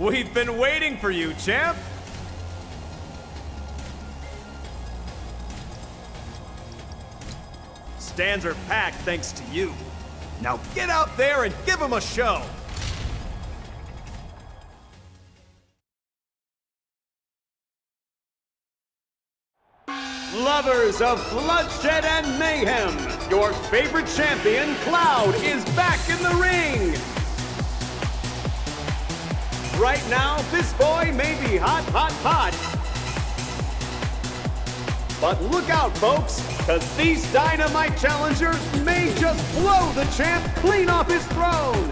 We've been waiting for you, champ! Stands are packed thanks to you. Now get out there and give them a show! Lovers of bloodshed and mayhem, your favorite champion, Cloud, is back in the ring! Right now, this boy may be hot, hot, hot. But look out, folks, because these dynamite challengers may just blow the champ clean off his throne!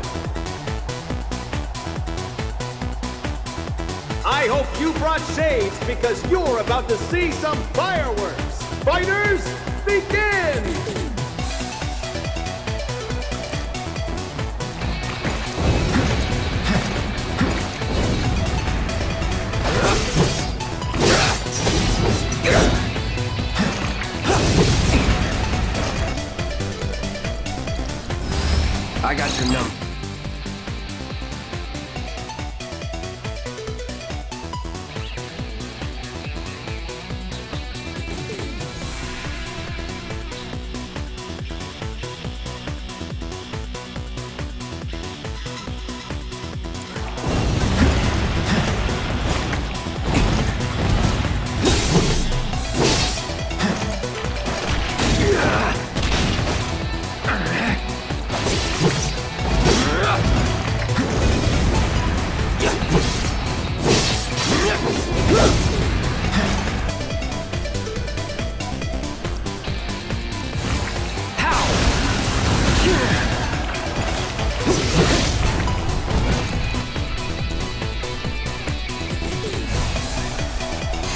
I hope you brought shades because you're about to see some fireworks! Fighters, begin! I got your number.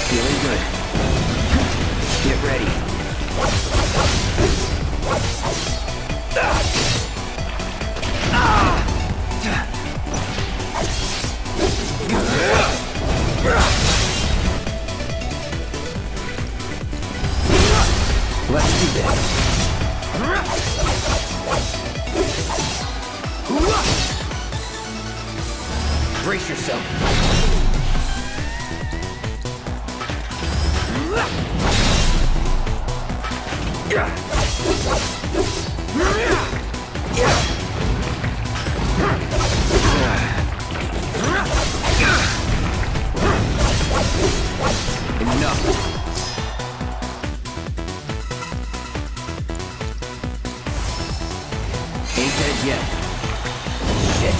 Feeling good. Get ready. Let's do this. Brace yourself. Enough. Ain't dead yet. Shit.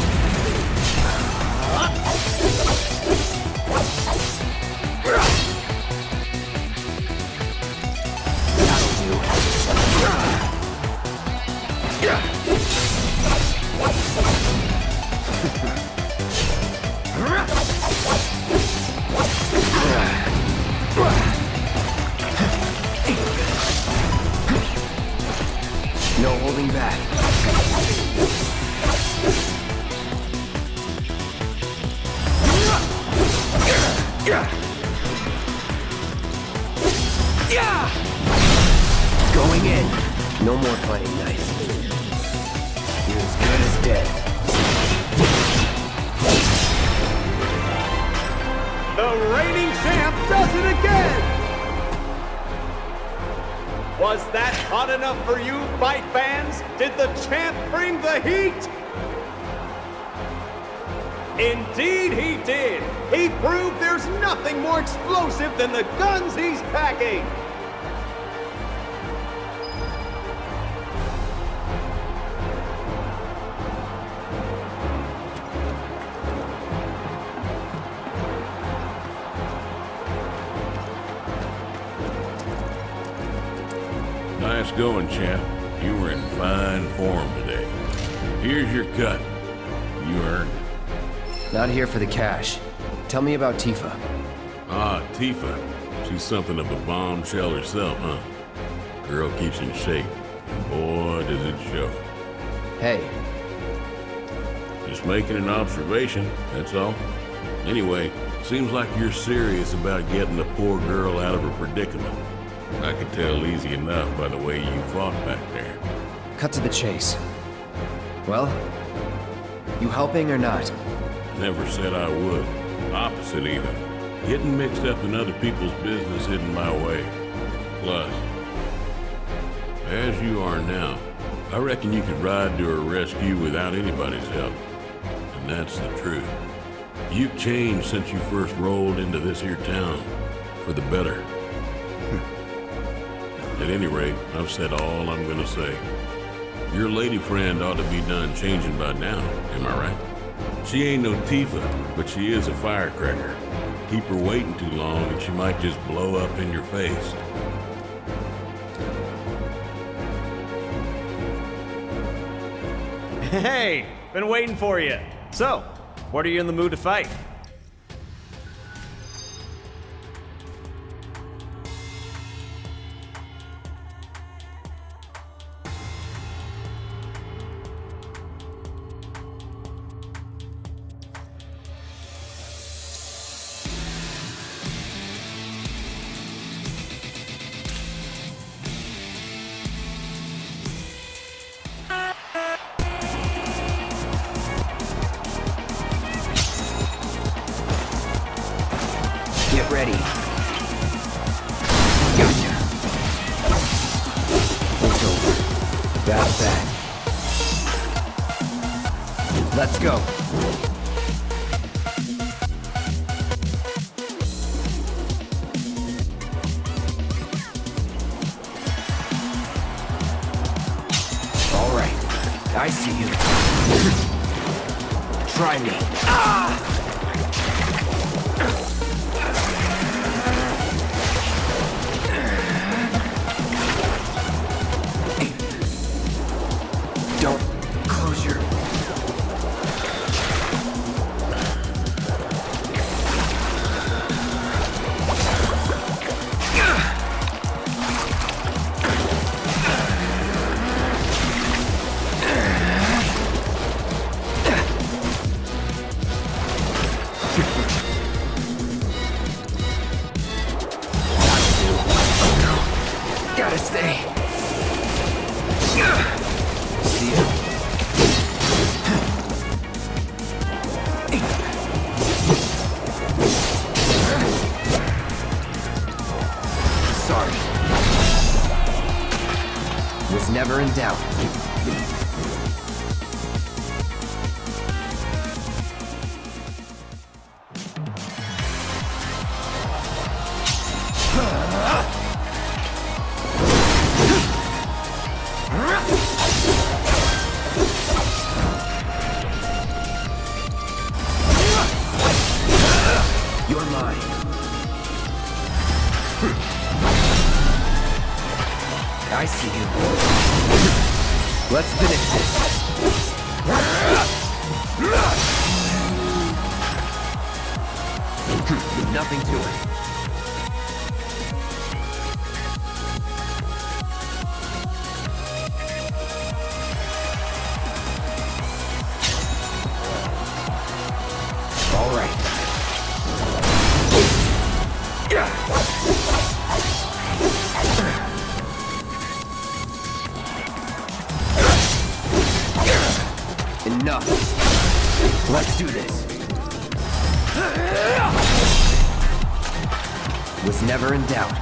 No holding back. Going in. No more playing nice. You're as good as dead. The reigning champ does it again! Was that hot enough for you, fight fans? Did the champ bring the heat? Indeed he did! He proved there's nothing more explosive than the guns he's packing! Nice going, champ. You were in fine form today. Here's your cut. You earned it. Not here for the cash. Tell me about Tifa. Ah, Tifa. She's something of a bombshell herself, huh? Girl keeps in shape. And boy, does it show. Hey. Just making an observation, that's all. Anyway, seems like you're serious about getting the poor girl out of her predicament. I could tell easy enough by the way you fought back there. Cut to the chase. Well, you helping or not? Never said I would. Opposite even. Getting mixed up in other people's business isn't my way. Plus, as you are now, I reckon you could ride to her rescue without anybody's help. And that's the truth. You've changed since you first rolled into this here town. For the better. At any rate, I've said all I'm gonna say. Your lady friend ought to be done changing by now, am I right? She ain't no Tifa, but she is a firecracker. Keep her waiting too long and she might just blow up in your face. Hey, been waiting for you. So, what are you in the mood to fight? Get ready. Gotcha. It's over. That's that. Let's go. All right. I see you. Try me. Don't close your... Gotta stay. See ya. Sorry. Was never in doubt. You're mine. I see you. Let's finish this. Nothing to it. All right. Enough. Let's do this. Was never in doubt.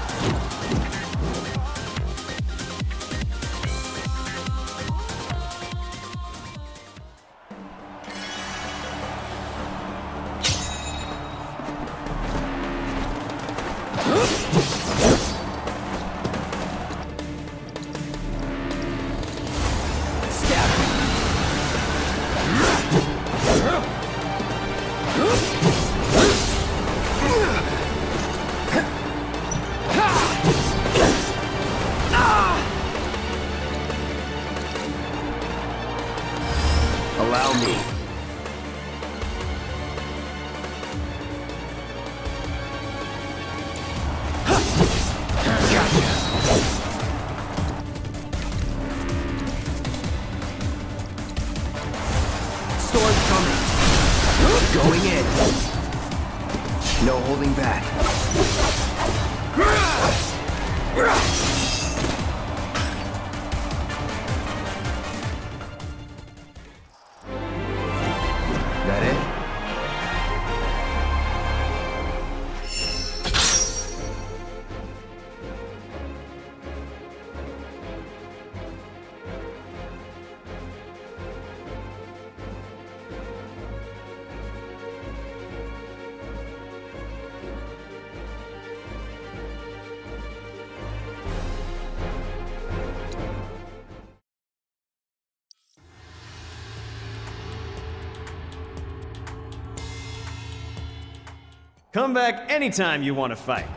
Come back anytime you want to fight.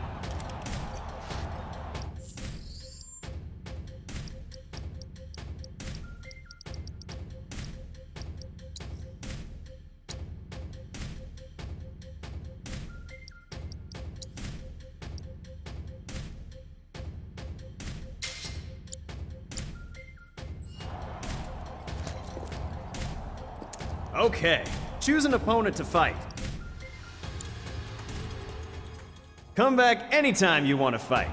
Okay, choose an opponent to fight. Come back anytime you want to fight.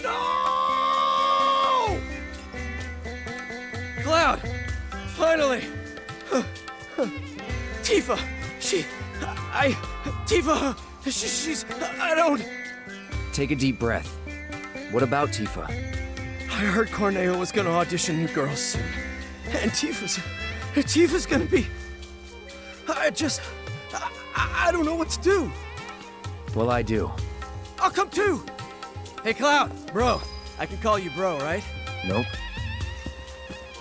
No! Cloud! Finally! Tifa! Tifa! She's... I don't... Take a deep breath. What about Tifa? I heard Corneo was gonna audition new girls soon. And Tifa's gonna be... I don't know what to do. Well, I do. I'll come too! Hey, Cloud! Bro, I can call you bro, right? Nope.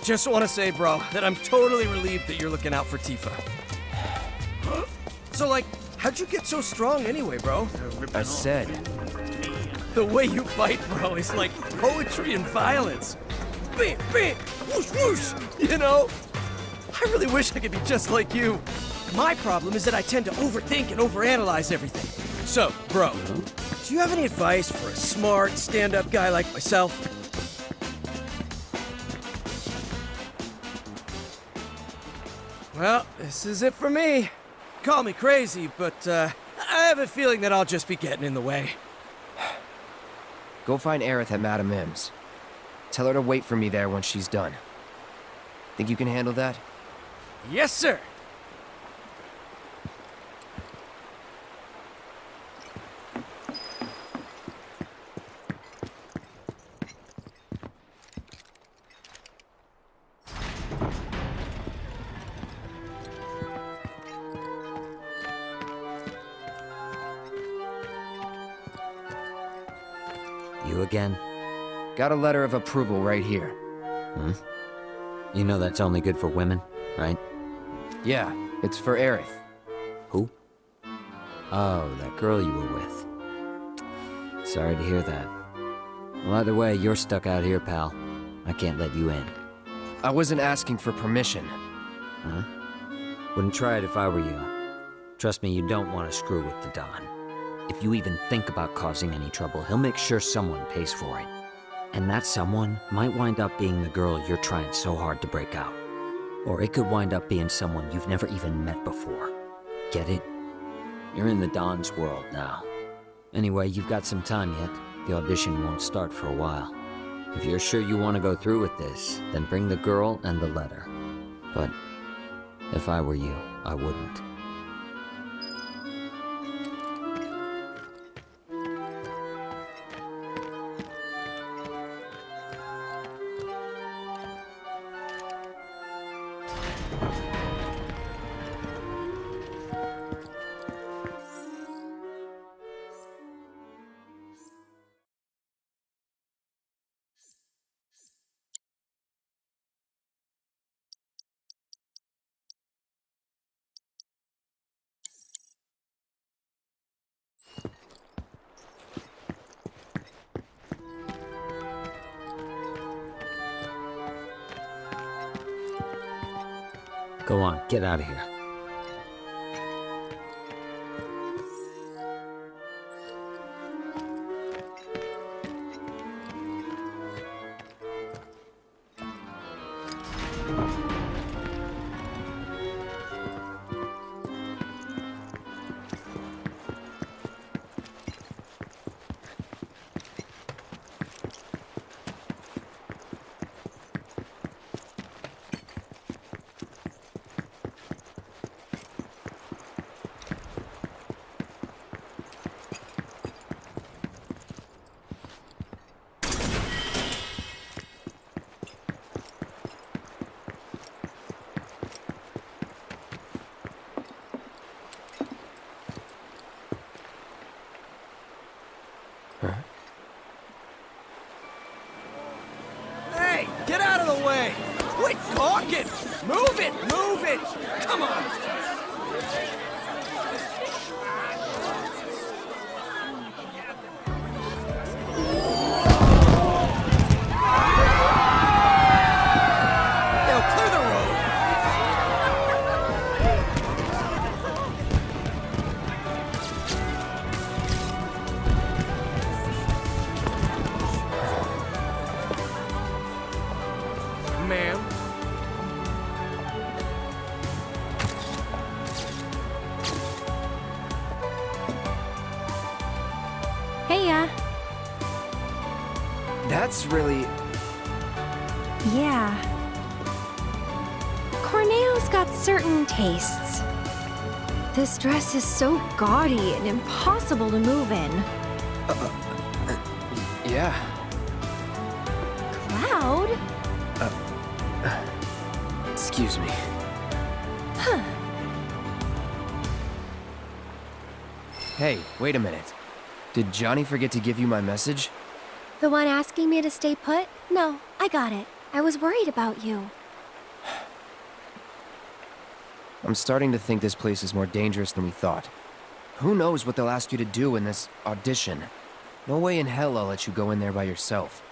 Just want to say, bro, that I'm totally relieved that you're looking out for Tifa. So, like, how'd you get so strong anyway, bro? I said. The way you fight, bro, is like poetry and violence. Bam, bam, whoosh, whoosh, you know? I really wish I could be just like you. My problem is that I tend to overthink and overanalyze everything. So, bro, do you have any advice for a smart, stand-up guy like myself? Well, this is it for me. Call me crazy, but I have a feeling that I'll just be getting in the way. Go find Aerith at Madame M's. Tell her to wait for me there when she's done. Think you can handle that? Yes, sir! You again? Got a letter of approval right here. Hmm? You know that's only good for women, right? Yeah, it's for Aerith. Who? Oh, that girl you were with. Sorry to hear that. Well, either way, you're stuck out here, pal. I can't let you in. I wasn't asking for permission. Huh? Wouldn't try it if I were you. Trust me, you don't want to screw with the Don. If you even think about causing any trouble, he'll make sure someone pays for it. And that someone might wind up being the girl you're trying so hard to break out. Or it could wind up being someone you've never even met before. Get it? You're in the Don's world now. Anyway, you've got some time yet. The audition won't start for a while. If you're sure you want to go through with this, then bring the girl and the letter. But if I were you, I wouldn't. Go on, get out of here. Hey, get out of the way! Quit talking! Move it! Move it! Come on! Now clear the road! Ma'am? Heya. That's really... Yeah. Corneo's got certain tastes. This dress is so gaudy and impossible to move in. yeah. Cloud? Excuse me. Hey, wait a minute. Did Johnny forget to give you my message? The one asking me to stay put? No, I got it. I was worried about you. I'm starting to think this place is more dangerous than we thought. Who knows what they'll ask you to do in this audition? No way in hell I'll let you go in there by yourself.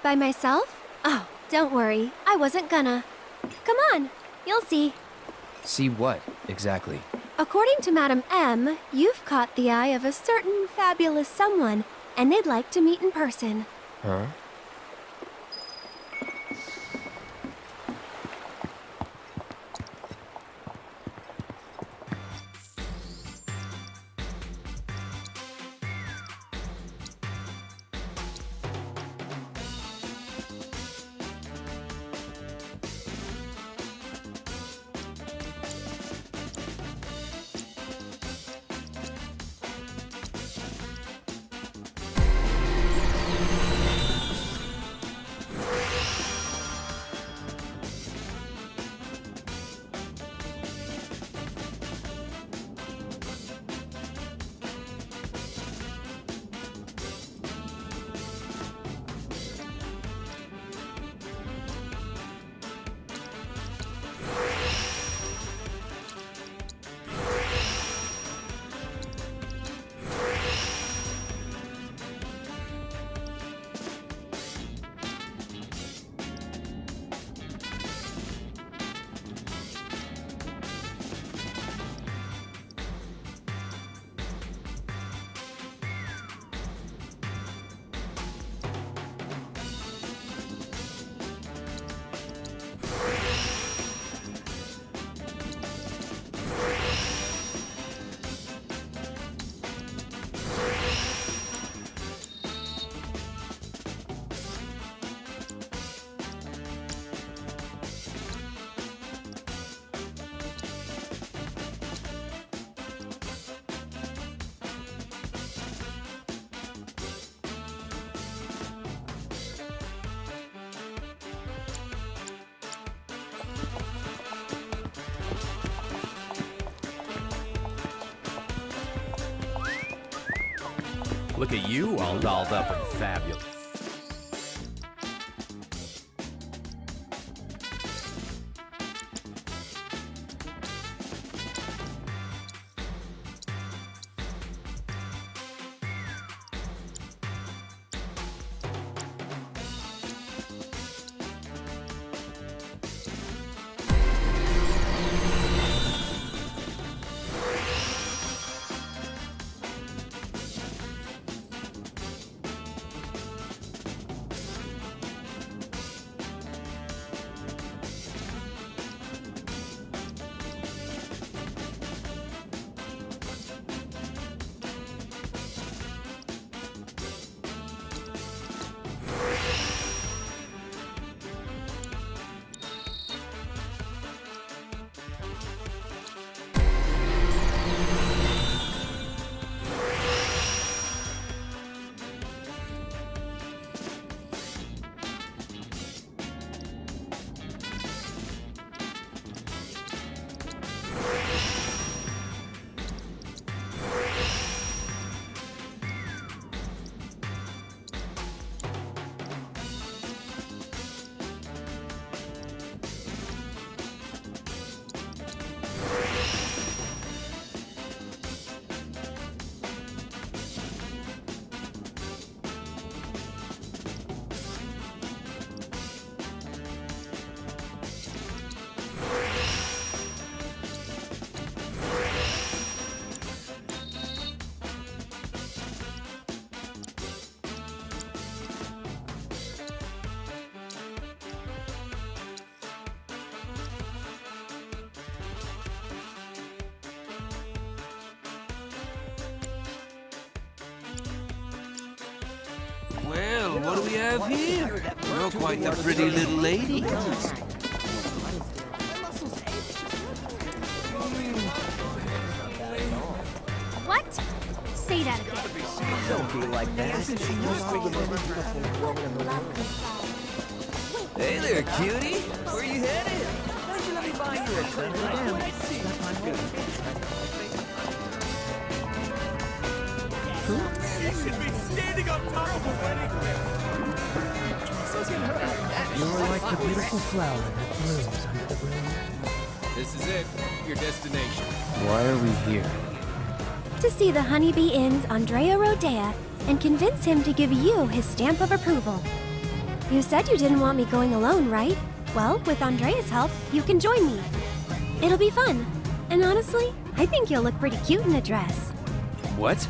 By myself? Oh, don't worry. I wasn't gonna. Come on, you'll see. See what, exactly? According to Madam M, you've caught the eye of a certain fabulous someone, and they'd like to meet in person. Huh? Look at you, all dolled up and fabulous. Well, what do we have here? You're quite the pretty little lady. What? Say that again. Don't be like that. Hey there, cutie. Where you headed? Why don't you let me buy you a You should be standing on top of a wedding ring. You're like the beautiful flower that blooms under the moon. This is it, your destination. Why are we here? To see the Honeybee Inn's Andrea Rodea and convince him to give you his stamp of approval. You said you didn't want me going alone, right? Well, with Andrea's help, you can join me. It'll be fun. And honestly, I think you'll look pretty cute in a dress. What?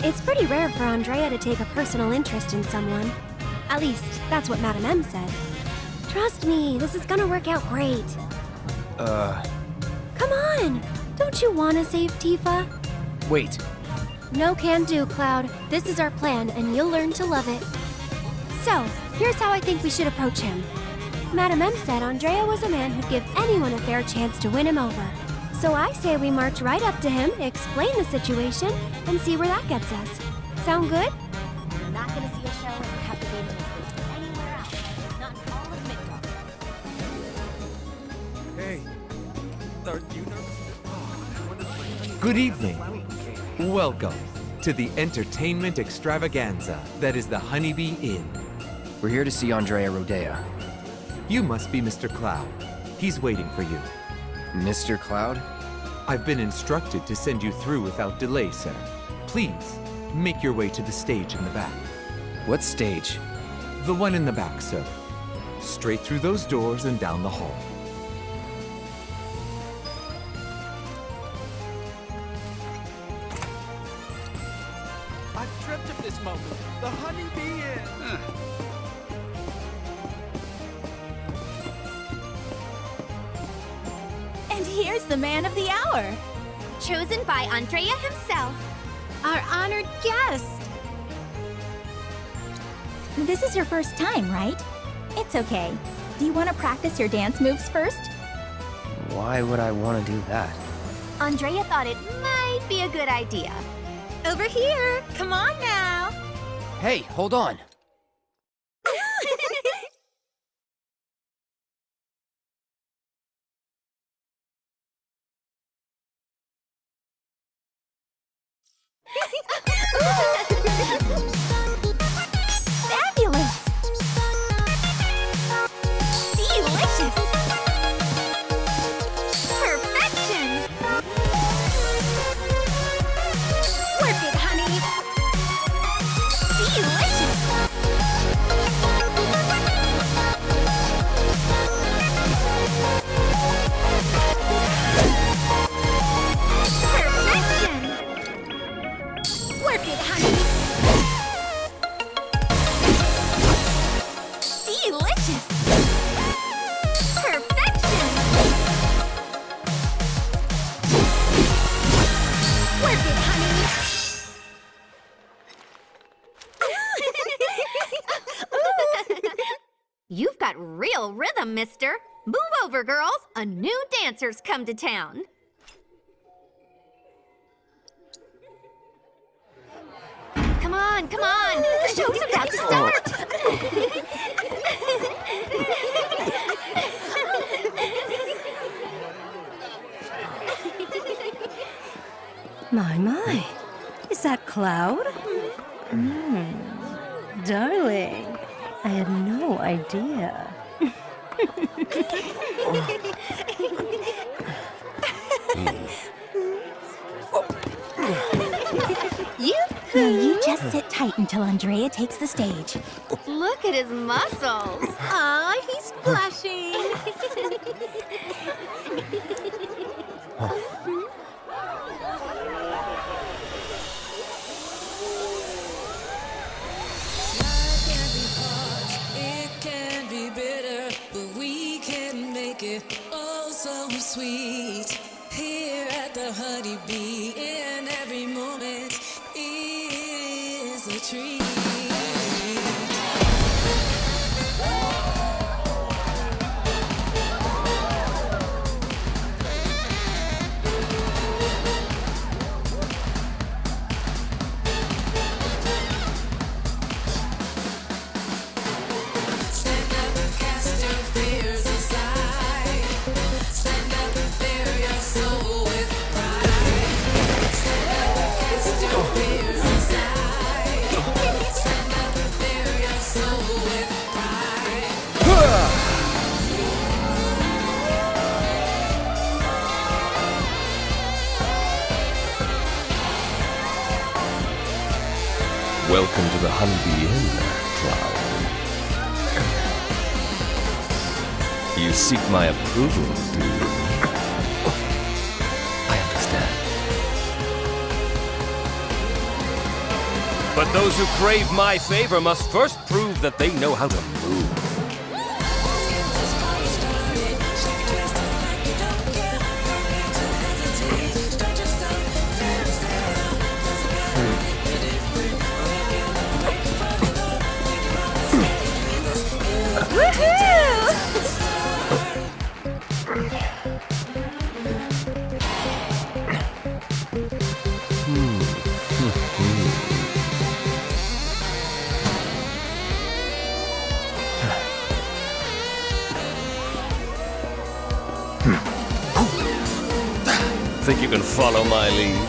It's pretty rare for Andrea to take a personal interest in someone. At least, that's what Madame M said. Trust me, this is gonna work out great. Come on! Don't you want to save Tifa? Wait. No can do, Cloud. This is our plan, and you'll learn to love it. So, here's how I think we should approach him. Madame M said Andrea was a man who'd give anyone a fair chance to win him over. So I say we march right up to him, explain the situation, and see where that gets us. Sound good? You're not gonna see a show and have to wait in this place anywhere else. Not in all of Midgar. Hey, are you nervous? Good evening. Welcome to the entertainment extravaganza that is the Honeybee Inn. We're here to see Andrea Rodea. You must be Mr. Cloud. He's waiting for you. Mr. Cloud? I've been instructed to send you through without delay, sir. Please, make your way to the stage in the back. What stage? The one in the back, sir. Straight through those doors and down the hall. I've dreamt of this moment. The Honeybee Inn. And here's the man of the hour. Chosen by Andrea himself. Our honored guest. This is your first time, right? It's okay. Do you want to practice your dance moves first? Why would I want to do that? Andrea thought it might be a good idea. Over here. Come on now. Hey, hold on. Work it, honey! You've got real rhythm, mister. Move over, girls. A new dancer's come to town. Come on, come on. The show's about to start. My. Is that Cloud? Darling, I had no idea. Now you just sit tight until Andrea takes the stage. Look at his muscles. Aw, he's blushing. Oh, so sweet. Here at the Honeybee, in every moment is a treat. Welcome to the Honeybee Inn, Cloud. You seek my approval, do you? I understand. But those who crave my favor must first prove that they know how to move. Think you can follow my lead?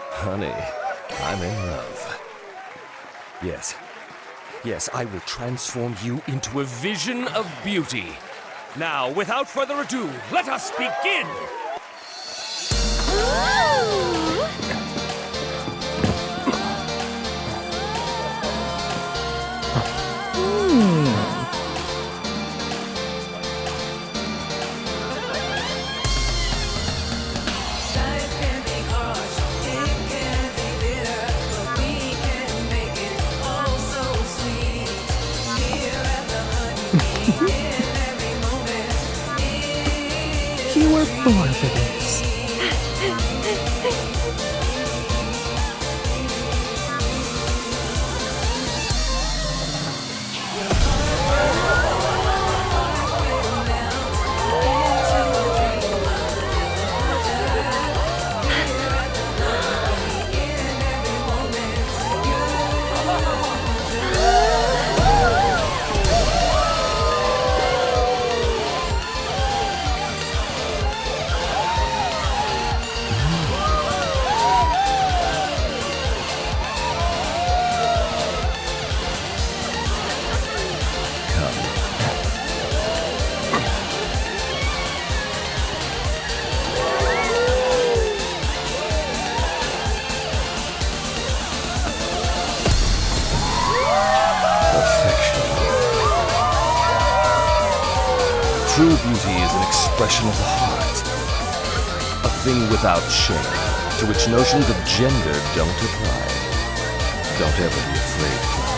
Honey, I'm in love. Yes. Yes, I will transform you into a vision of beauty. Now, without further ado, let us begin! You were born for this. True beauty is an expression of the heart. A thing without shame, to which notions of gender don't apply. Don't ever be afraid, Cloud.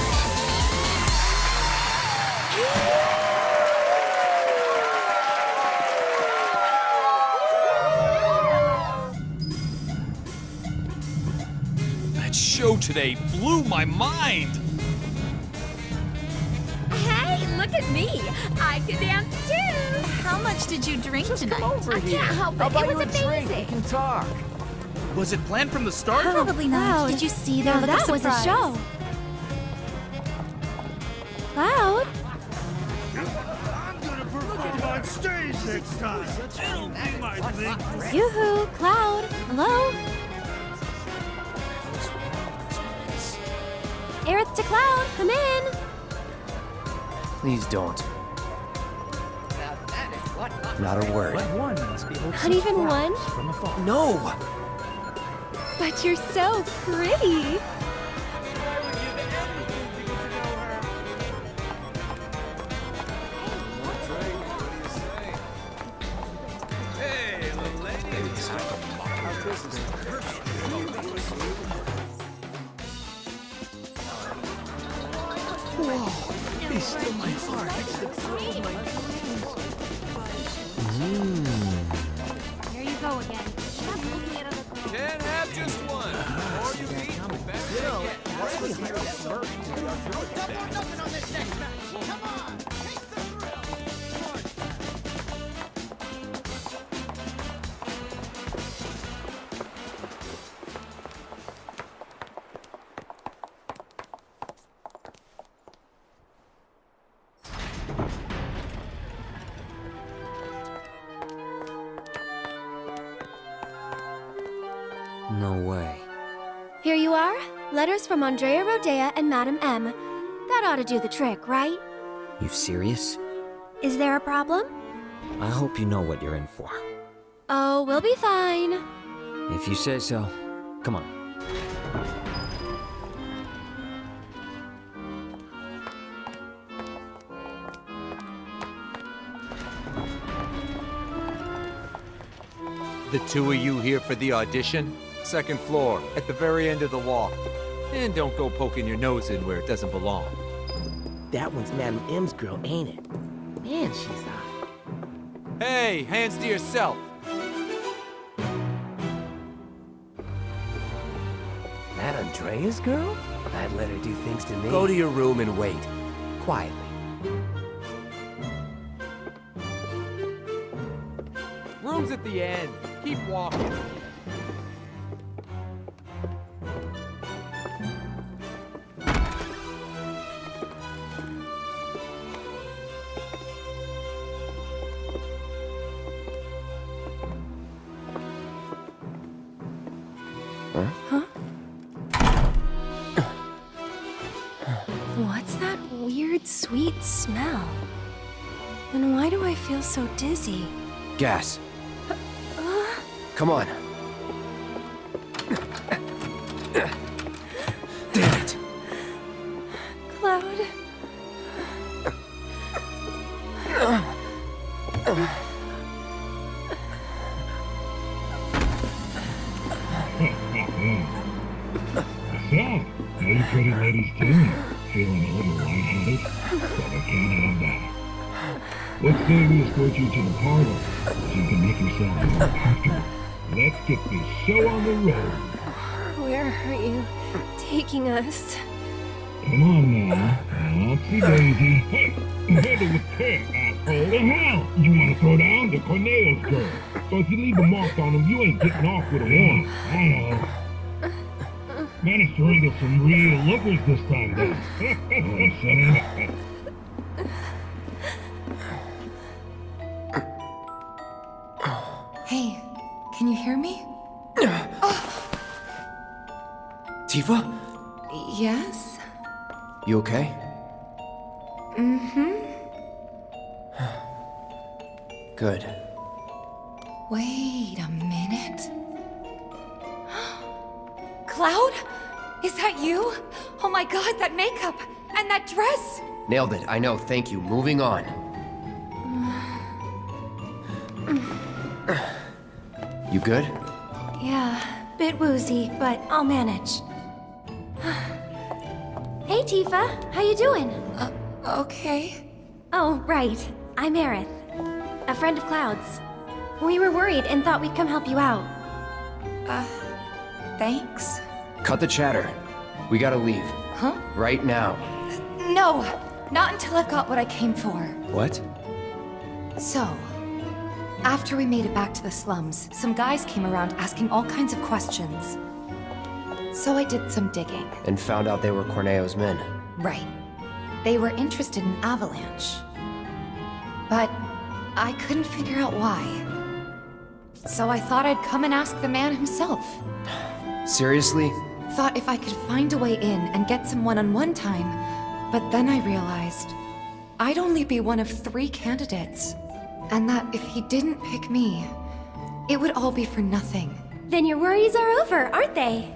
That show today blew my mind! Hey, look at me! I can dance too! How much did you drink tonight? I can't help it. It was amazing. can talk. Was it planned from the start? Probably not. Did you see their Now look of that was a surprise? show. Cloud? On stage next time. It'll be my thing. Yoo-hoo, Cloud. Hello? Aerith to Cloud, come in. Please don't. Not a word. Not even one? No! But you're so pretty. Be still my heart. Here you go again. Stop looking at other girls. Can't have just one. The more you eat, the better you get. Nothing on this next match. Come on. Taste the thrill. No way. Here you are. Letters from Andrea Rodea and Madame M. That ought to do the trick, right? You serious? Is there a problem? I hope you know what you're in for. Oh, we'll be fine. If you say so. Come on. The two of you here for the audition? Second floor, at the very end of the wall. And don't go poking your nose in where it doesn't belong. That one's Madam M's girl, ain't it? Man, she's hot. Hey, hands to yourself. That Andrea's girl? I'd let her do things to me. Go to your room and wait. Quietly. Room's at the end. Keep walking. weird, sweet smell. Then why do I feel so dizzy? Gas. Come on. Damn it. Cloud. So, how you pretty ladies doing? Feeling a little lightheaded? Well, we can't have that. Let's say we escort you to the parlor, so you can make yourself more comfortable. Let's get this show on the road. Where are you taking us? Come on now. Oopsie daisy. Hey, handle with care, asshole. The hell? You want to throw down the Corneo's girl? So if you leave a mark on him, you ain't getting off with a one. I know. Managed to wrangle some real lookers this time, though. Hey, can you hear me? Tifa? Yes? You okay? Mm-hmm. Good. Wait a minute. Cloud? Is that you? Oh my god, that makeup! And that dress! Nailed it. I know. Thank you. Moving on. You good? Yeah, bit woozy, but I'll manage. Hey, Tifa. How you doing? Okay. Oh, right. I'm Aerith. A friend of Cloud's. We were worried and thought we'd come help you out. Thanks. Cut the chatter. We gotta leave. Huh? Right now. No! Not until I've got what I came for. What? So, after we made it back to the slums, some guys came around asking all kinds of questions. So I did some digging. And found out they were Corneo's men. Right. They were interested in Avalanche. But I couldn't figure out why. So I thought I'd come and ask the man himself. Seriously? Thought if I could find a way in and get some one-on-one time, but then I realized I'd only be one of 3 candidates. And that if he didn't pick me, it would all be for nothing. Then your worries are over, aren't they?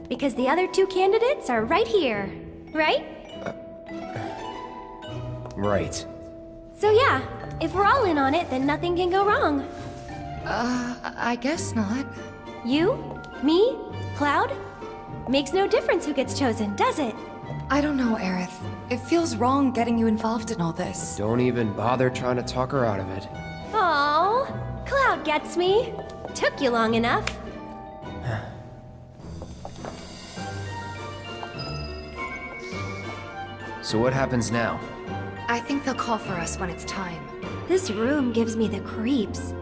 Because the other 2 candidates are right here, right? Right. So yeah, if we're all in on it, then nothing can go wrong. I guess not. You? Me? Cloud? Makes no difference who gets chosen, does it? I don't know, Aerith. It feels wrong getting you involved in all this. Don't even bother trying to talk her out of it. Aww, Cloud gets me. Took you long enough. So what happens now? I think they'll call for us when it's time. This room gives me the creeps.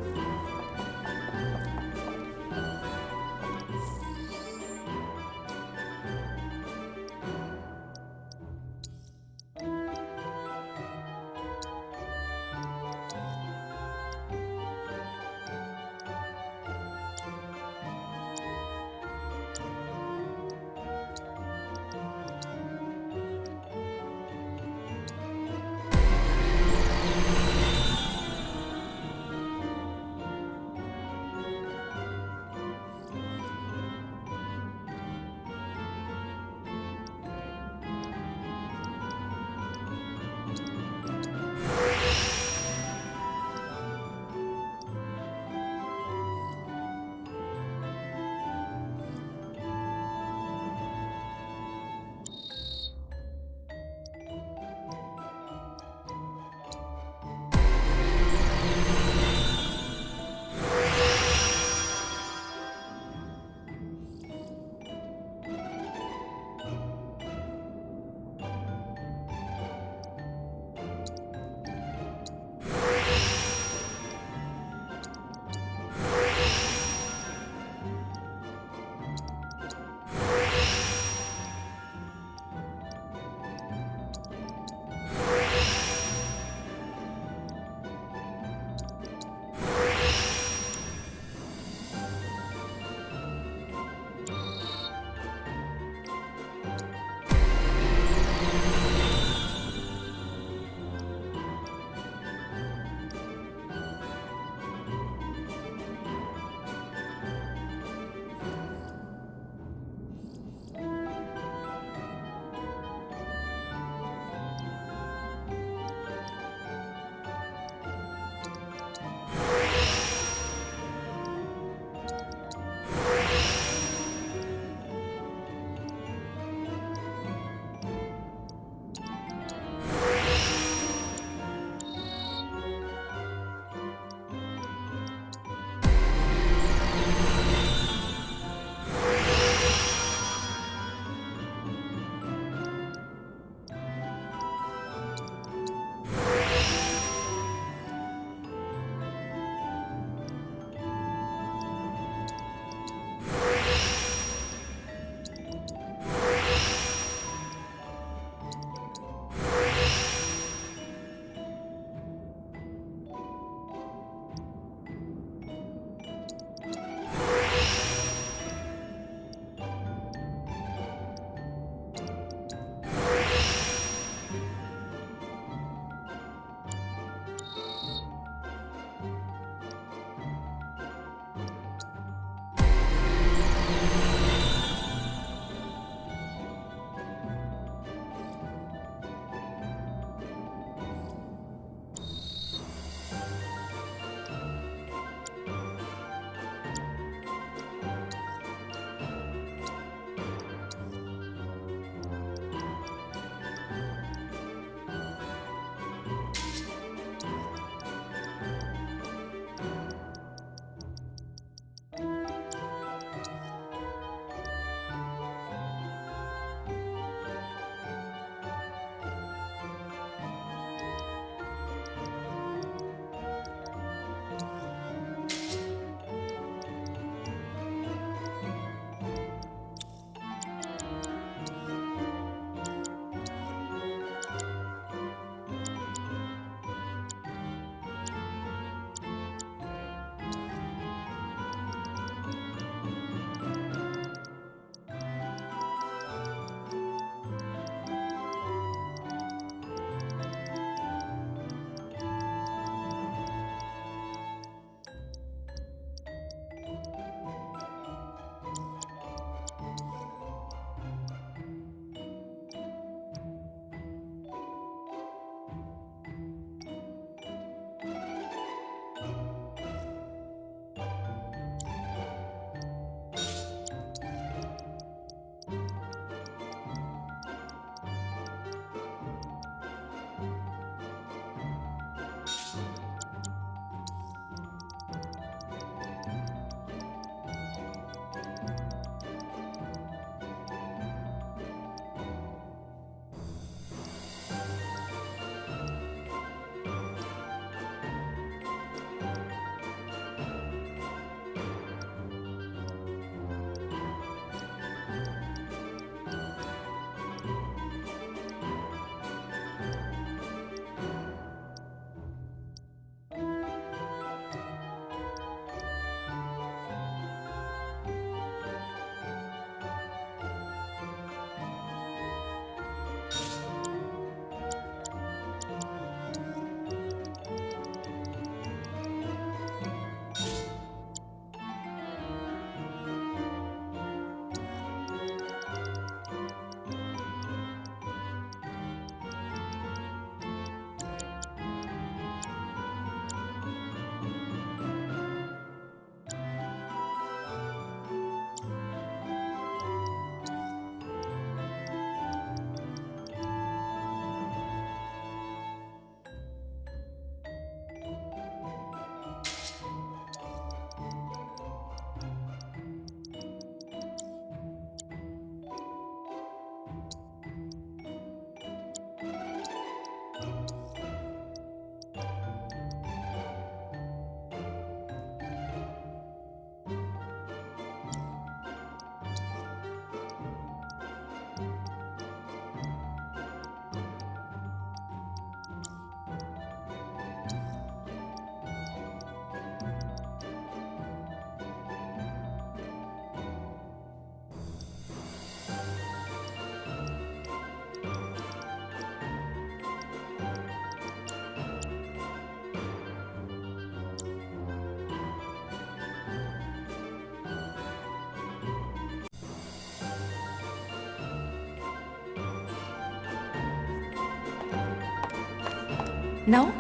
No?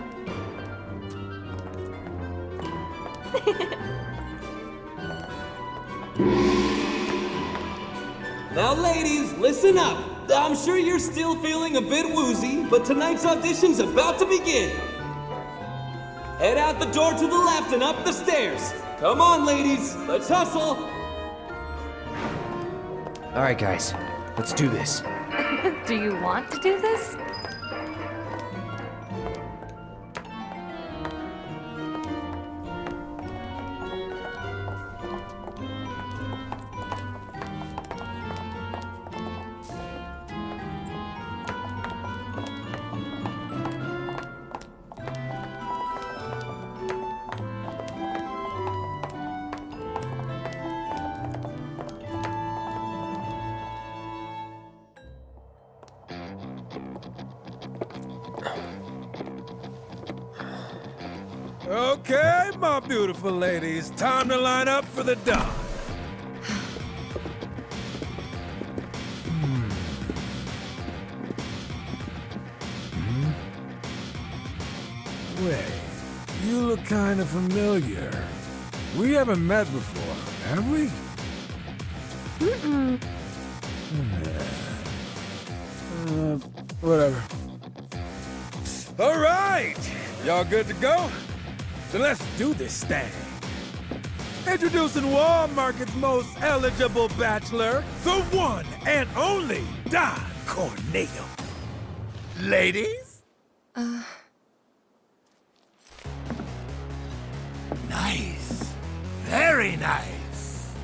Now, ladies, listen up. I'm sure you're still feeling a bit woozy, but tonight's audition's about to begin. Head out the door to the left and up the stairs. Come on, ladies, let's hustle. All right, guys, let's do this. Do you want to do this? Okay, my beautiful ladies, time to line up for the dawn. Wait, you look kind of familiar. We haven't met before, have we? Mm-mm. Whatever. All right, y'all good to go? So let's do this thing. Introducing Wall Market's most eligible bachelor, the one and only Don Corneo. Ladies? Nice. Very nice.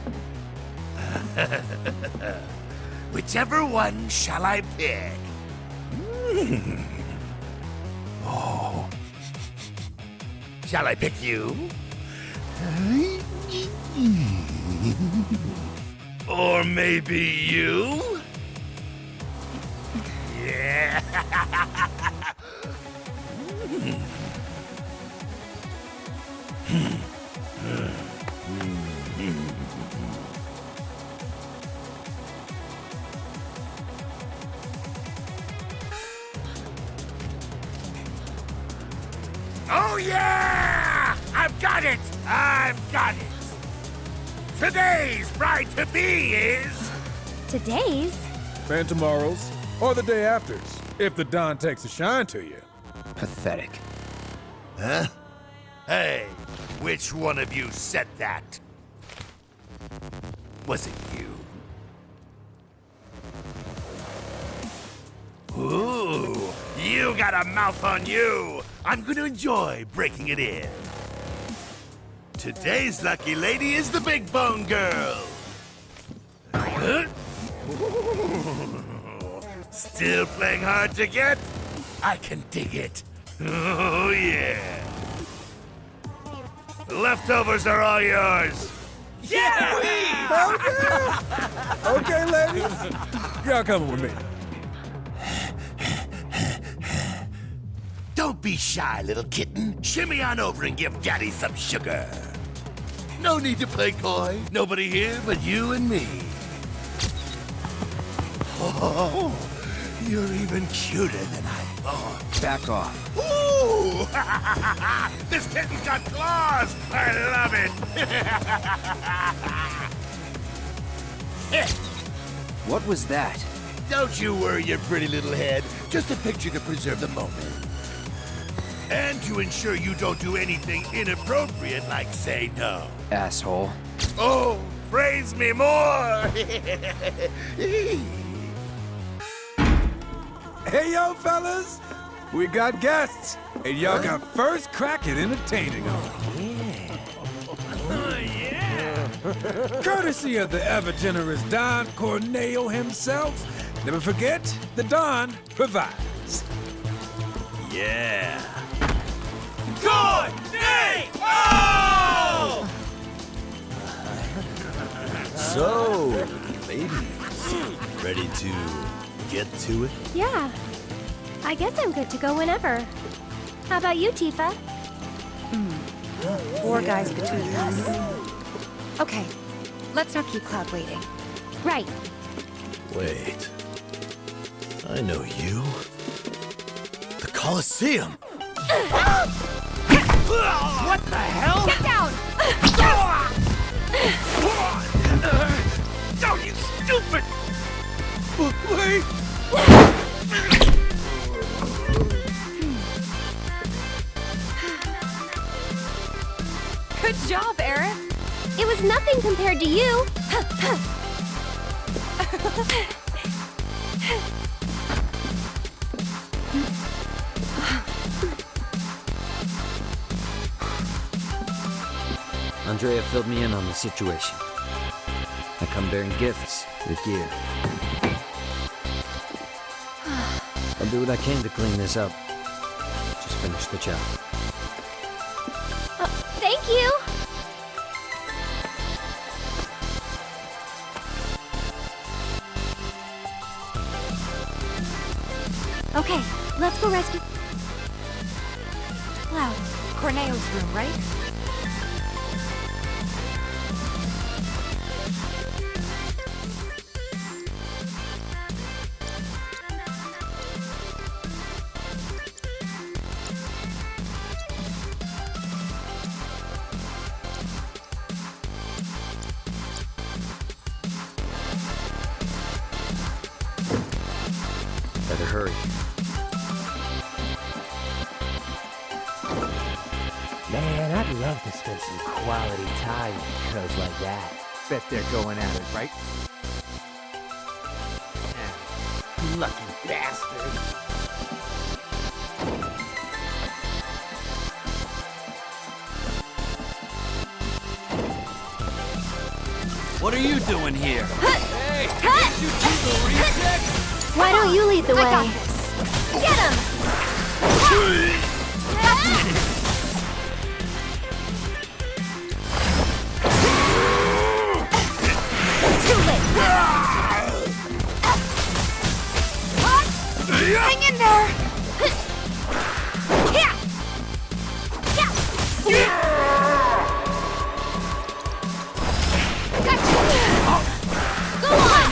Whichever one shall I pick? Oh. Shall I pick you? Or maybe you? Yeah. Oh yeah! I've got it! I've got it! Today's bride-to-be is... Today's? And tomorrow's, or the day after's, if the Don takes a shine to you. Pathetic. Huh? Hey, which one of you said that? Was it you? Ooh, you got a mouth on you! I'm gonna enjoy breaking it in. Today's lucky lady is the Big Bone Girl. Huh? Still playing hard to get? I can dig it. Oh, yeah. The leftovers are all yours. Yeah! Okay, ladies. Y'all coming with me. Don't be shy, little kitten. Shimmy on over and give Daddy some sugar. No need to play coy. Nobody here but you and me. Oh, you're even cuter than I thought. Back off. Ooh! This kitten's got claws! I love it! What was that? Don't you worry your pretty little head. Just a picture to preserve the moment. And to ensure you don't do anything inappropriate like say no. Asshole. Oh, praise me more! Hey, yo, fellas. We got guests, and y'all got first crack at entertaining them. Oh, yeah! Courtesy of the ever-generous Don Corneo himself. Never forget, the Don provides. Yeah. Corneo! So, ladies, ready to get to it? Yeah. I guess I'm good to go whenever. How about you, Tifa? 4 guys between us. Okay, let's not keep Cloud waiting. Right. Wait. I know you. The Colosseum! What the hell? Get down! Oh, you stupid! Wait! Good job, Eric. It was nothing compared to you. Andrea filled me in on the situation. I come bearing gifts with gear. I'll do what I can to clean this up. Just finish the job. Thank you. Okay, let's go rescue Cloud. Corneo's room, right? Better hurry. Man, I'd love to spend some quality time with girls like that. Bet they're going at it, right? Lucky bastard. What are you doing here? Hey, did you do the recheck? Why don't you lead the way? I got this. Get him! Too late. Hang in there. Go on.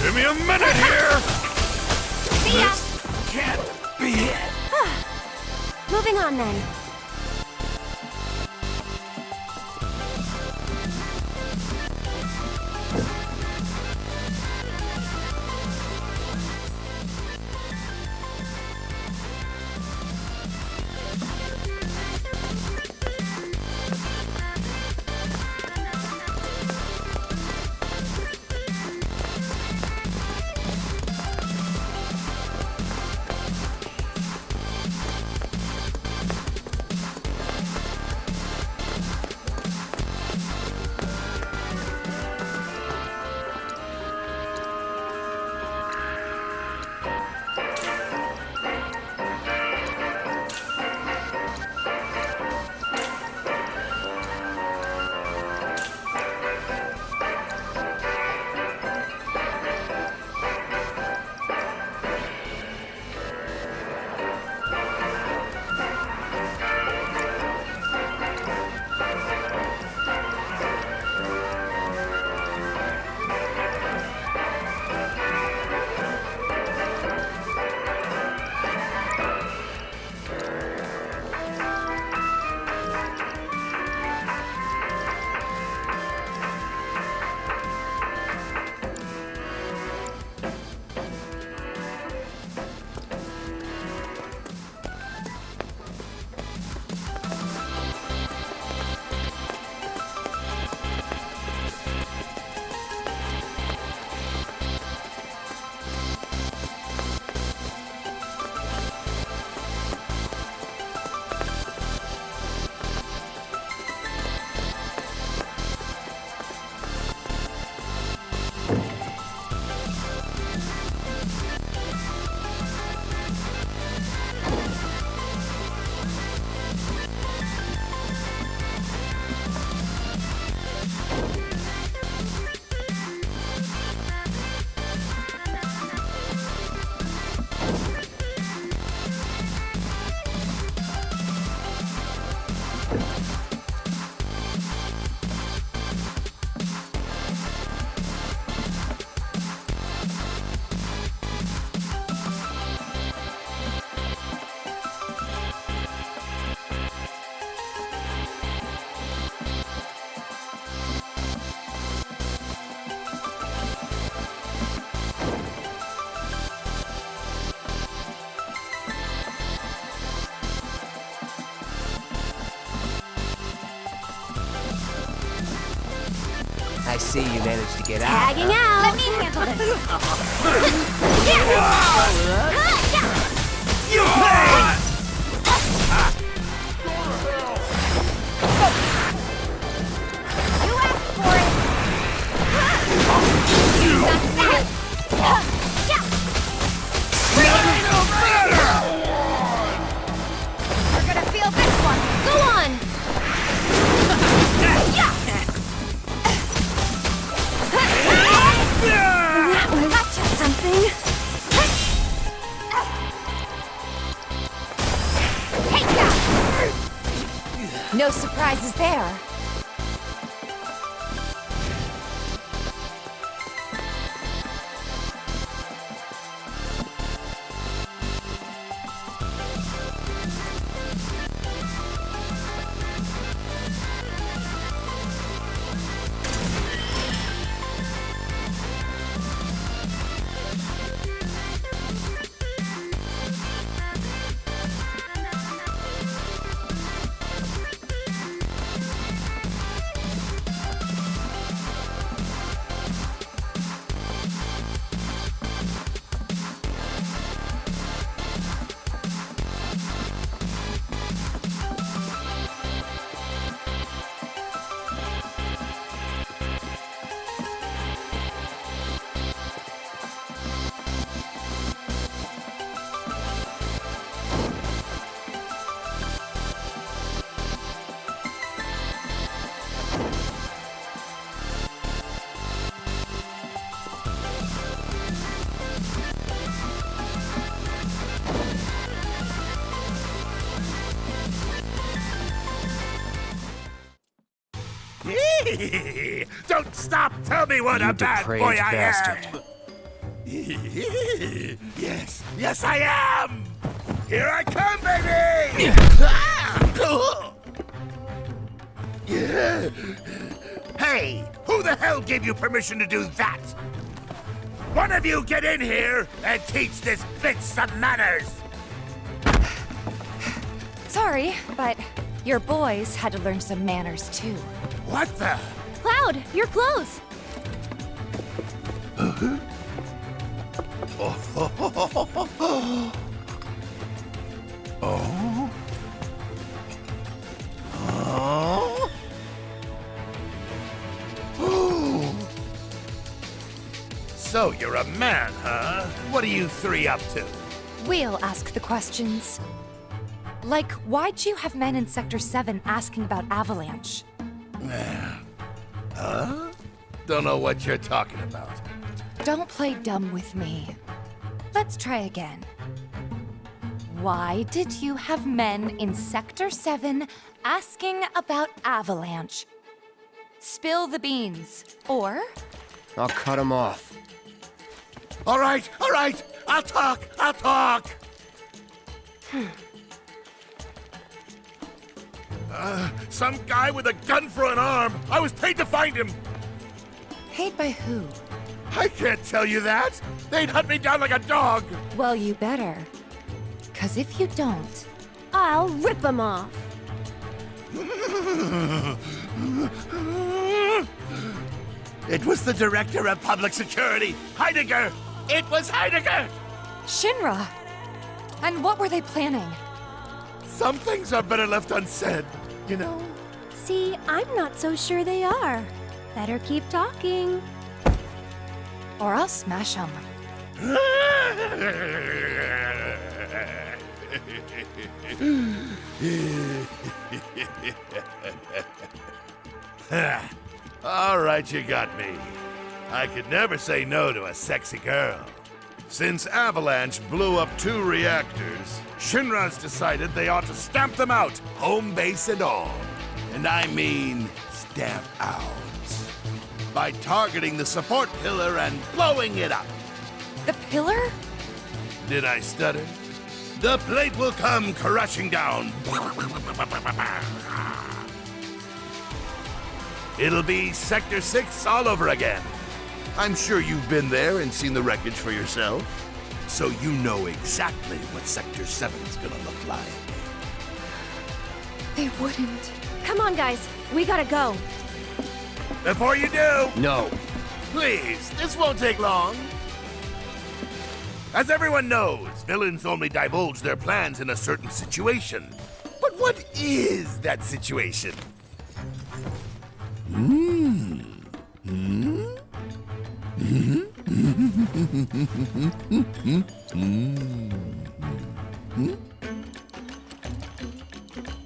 Give me a minute here! See ya. Can't be it! Moving on then. I see you managed to get out. Tagging out. Let me handle this. You pay! You asked for it. You're gonna feel this one. Go on. Gotcha. Something. Take that. No surprises there. Don't stop! Tell me what a bad depraved boy I bastard. am! Yes, I am! Here I come, baby! Hey, who the hell gave you permission to do that? One of you get in here and teach this bitch some manners! Sorry, but your boys had to learn some manners too. What the? Cloud, your clothes. So you're a man, huh? What are you three up to? We'll ask the questions. Like, why'd you have men in Sector 7 asking about Avalanche? Huh? Don't know what you're talking about. Don't play dumb with me. Let's try again. Why did you have men in Sector 7 asking about Avalanche? Spill the beans, or... I'll cut him off. All right, I'll talk! Some guy with a gun for an arm. I was paid to find him. Paid by who? I can't tell you that. They'd hunt me down like a dog. Well, you better. 'Cause if you don't... I'll rip him off. It was the Director of Public Security, Heidegger. It was Heidegger. Shinra! And what were they planning? Some things are better left unsaid, you know? See, I'm not so sure they are. Better keep talking. Or I'll smash them. All right, you got me. I could never say no to a sexy girl. Since Avalanche blew up 2 reactors, Shinra's decided they ought to stamp them out, home base and all. And I mean stamp out. By targeting the support pillar and blowing it up. The pillar? Did I stutter? The plate will come crashing down. It'll be Sector 6 all over again. I'm sure you've been there and seen the wreckage for yourself, so you know exactly what Sector 7's gonna look like. They wouldn't. Come on, guys. We gotta go. Before you do, No. please, this won't take long. As everyone knows, villains only divulge their plans in a certain situation. But what is that situation?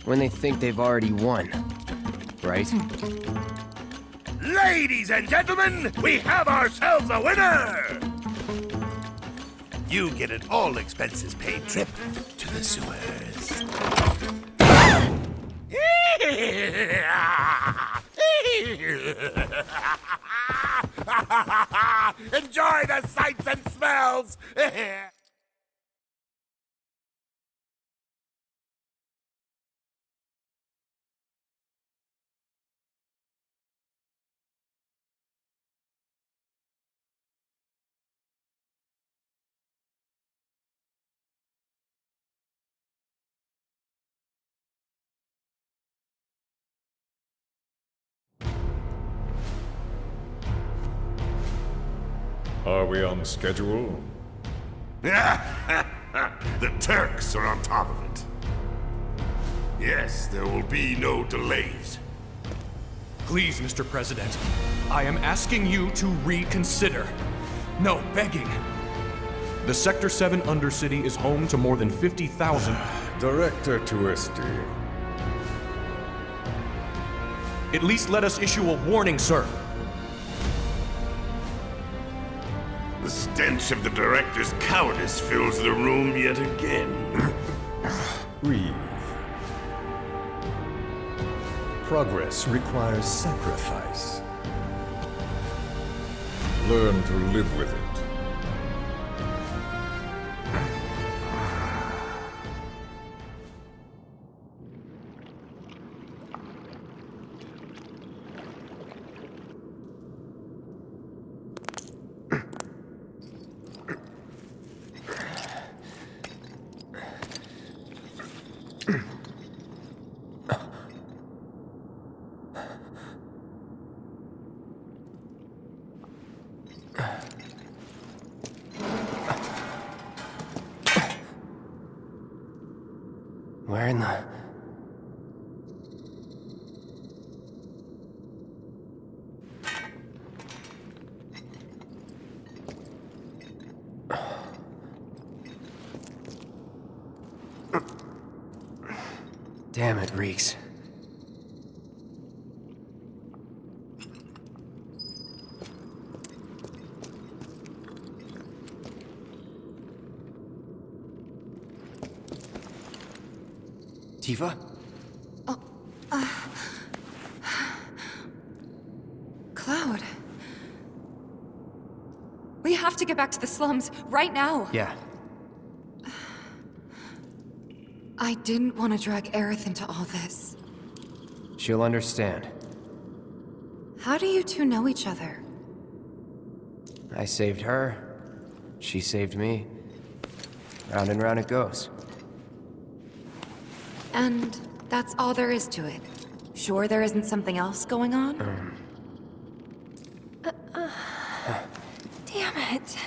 When they think they've already won, right? Ladies and gentlemen, we have ourselves a winner! You get an all-expenses-paid trip to the sewers. Enjoy the sights and smells! Are we on schedule? The Turks are on top of it. Yes, there will be no delays. Please, Mr. President, I am asking you to reconsider. No, begging. The Sector 7 Undercity is home to more than 50,000... Director Twisty. At least let us issue a warning, sir. The stench of the director's cowardice fills the room yet again. Breathe. Progress requires sacrifice. Learn to live with it. Where in the... Damn, it reeks. Tifa? Cloud. We have to get back to the slums right now. Yeah. I didn't want to drag Aerith into all this. She'll understand. How do you two know each other? I saved her. She saved me. Round and round it goes. And that's all there is to it. Sure there isn't something else going on? Damn it.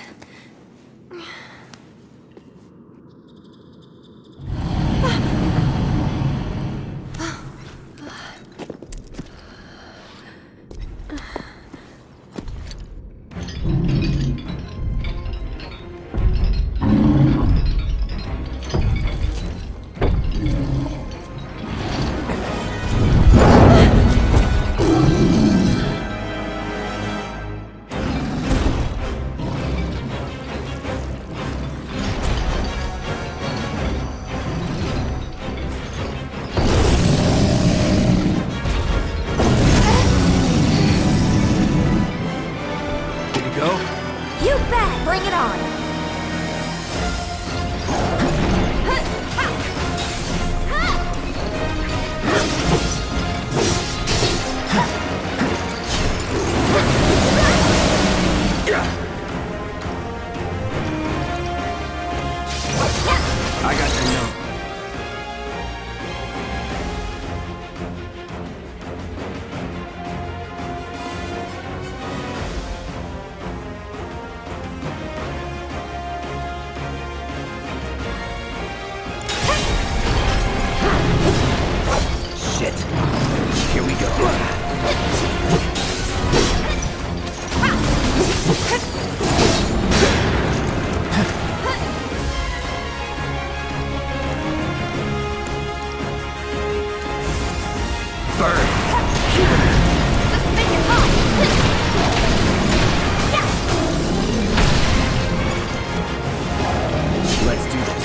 Let's do this.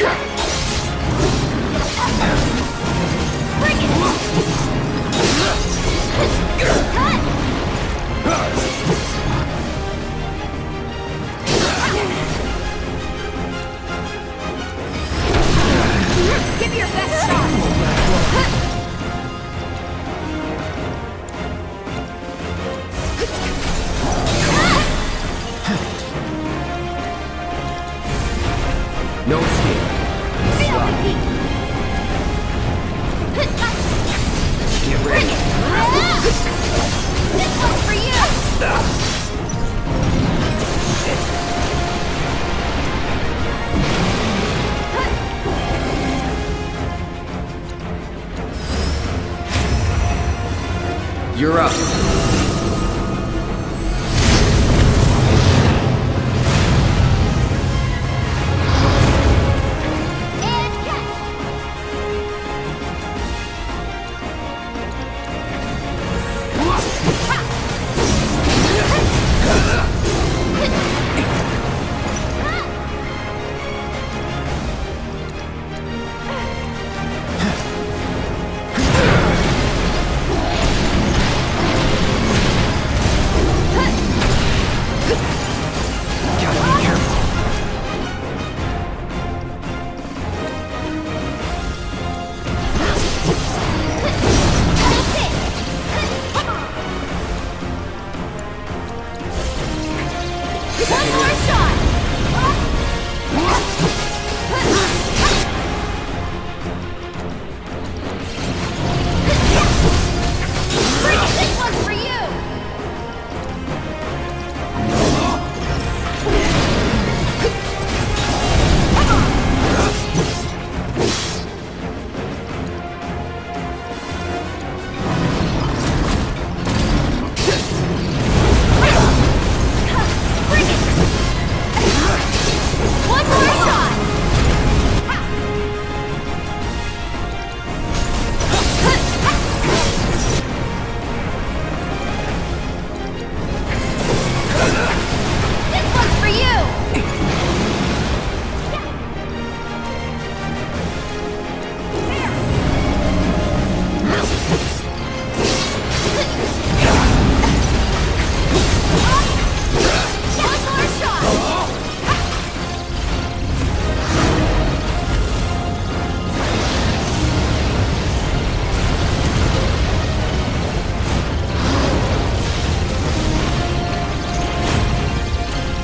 Bring it! Give me your best shot! No escape. Feel the heat! Get ready. This one's for you! You're up.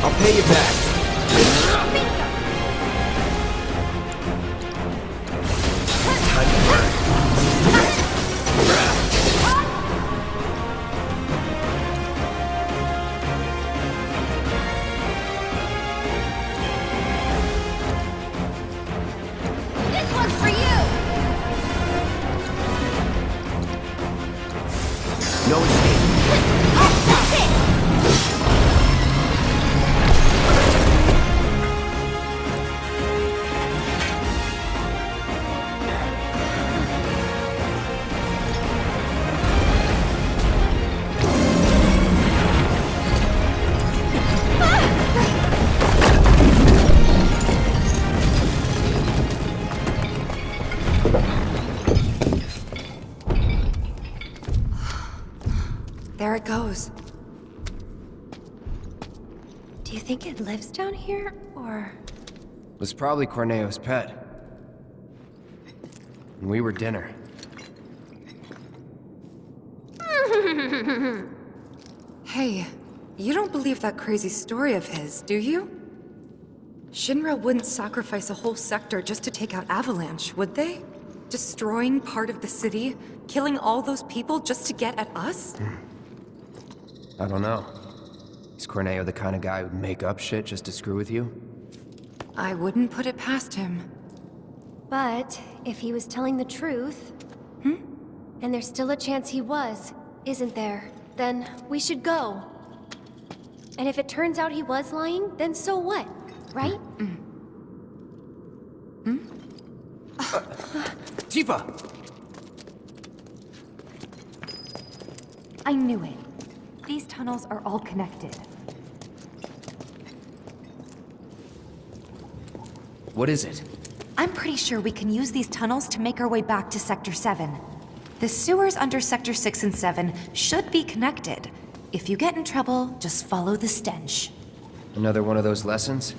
I'll pay you back. Time to burn. This one's for you! No escape. That's it! There it goes. Do you think it lives down here, or...? It was probably Corneo's pet. And we were dinner. Hey, you don't believe that crazy story of his, do you? Shinra wouldn't sacrifice a whole sector just to take out Avalanche, would they? Destroying part of the city, killing all those people just to get at us? I don't know. Is Corneo the kind of guy who'd make up shit just to screw with you? I wouldn't put it past him. But if he was telling the truth... And there's still a chance he was, isn't there? Then we should go. And if it turns out he was lying, then so what? Right? Tifa! I knew it. These tunnels are all connected. What is it? I'm pretty sure we can use these tunnels to make our way back to Sector 7. The sewers under Sector 6 and 7 should be connected. If you get in trouble, just follow the stench. Another one of those lessons?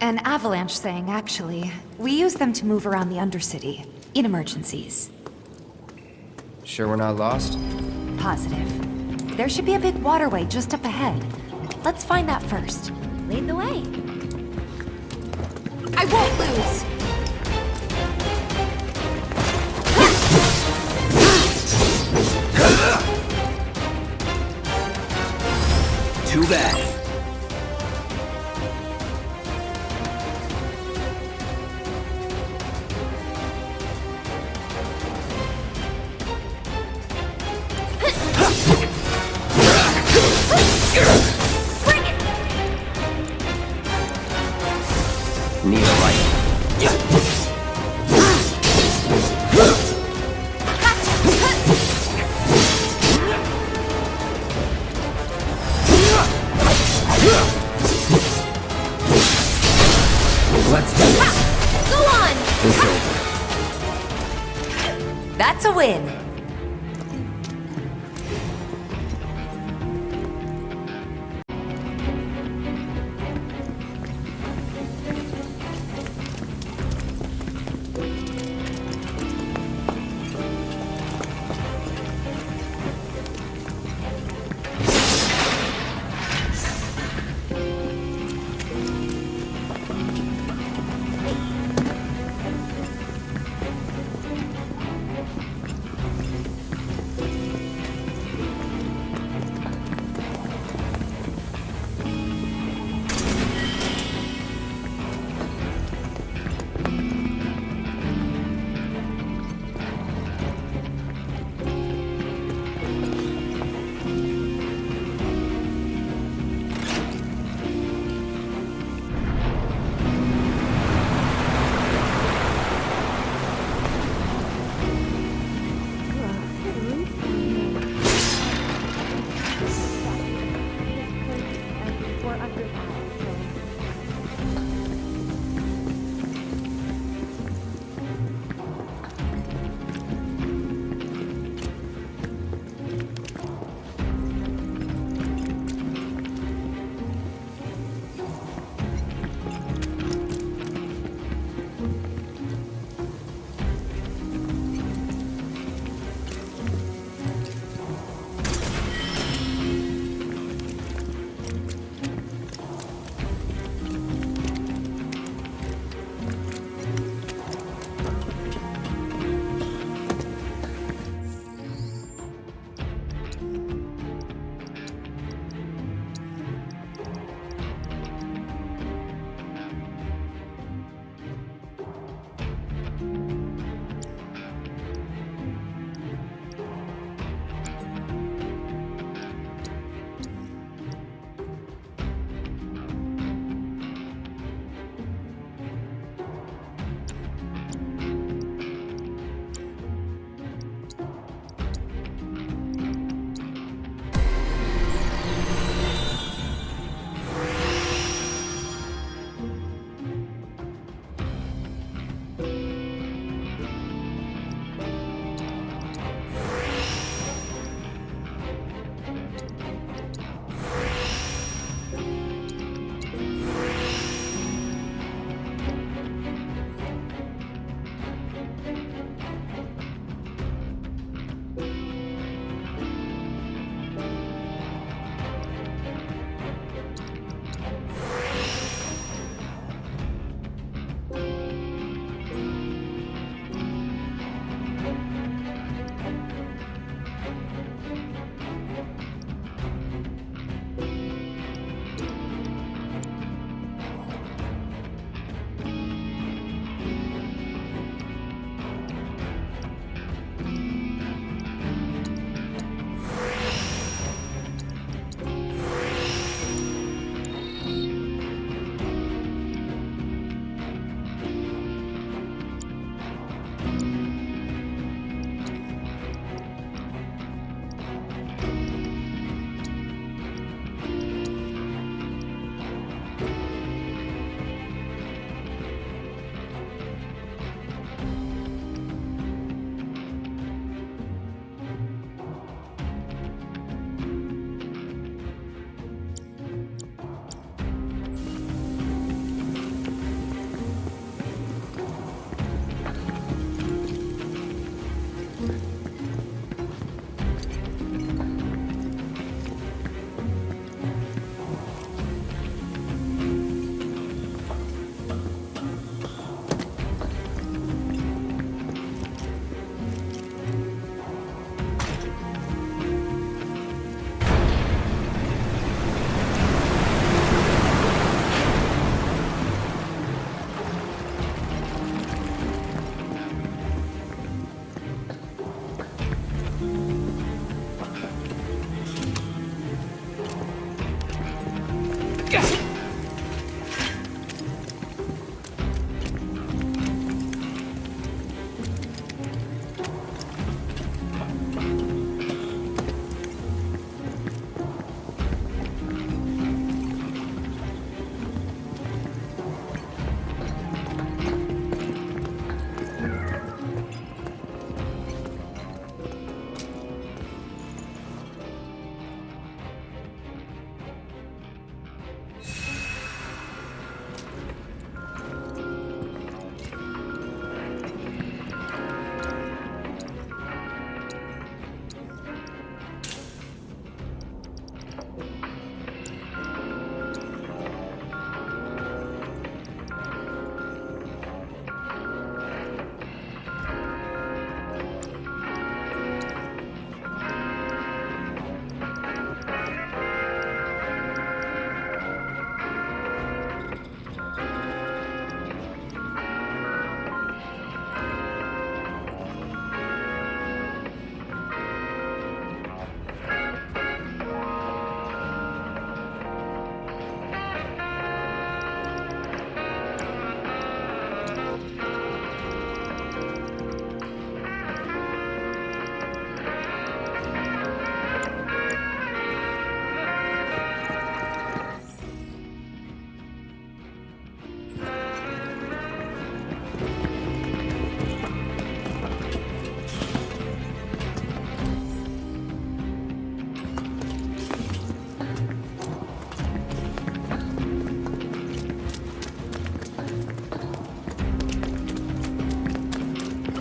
An avalanche thing, actually. We use them to move around the Undercity, in emergencies. Sure we're not lost? Positive. There should be a big waterway just up ahead. Let's find that first. Lead the way. I won't lose! Too bad. Need a light? Let's do this. Go on! It's over. That's a win.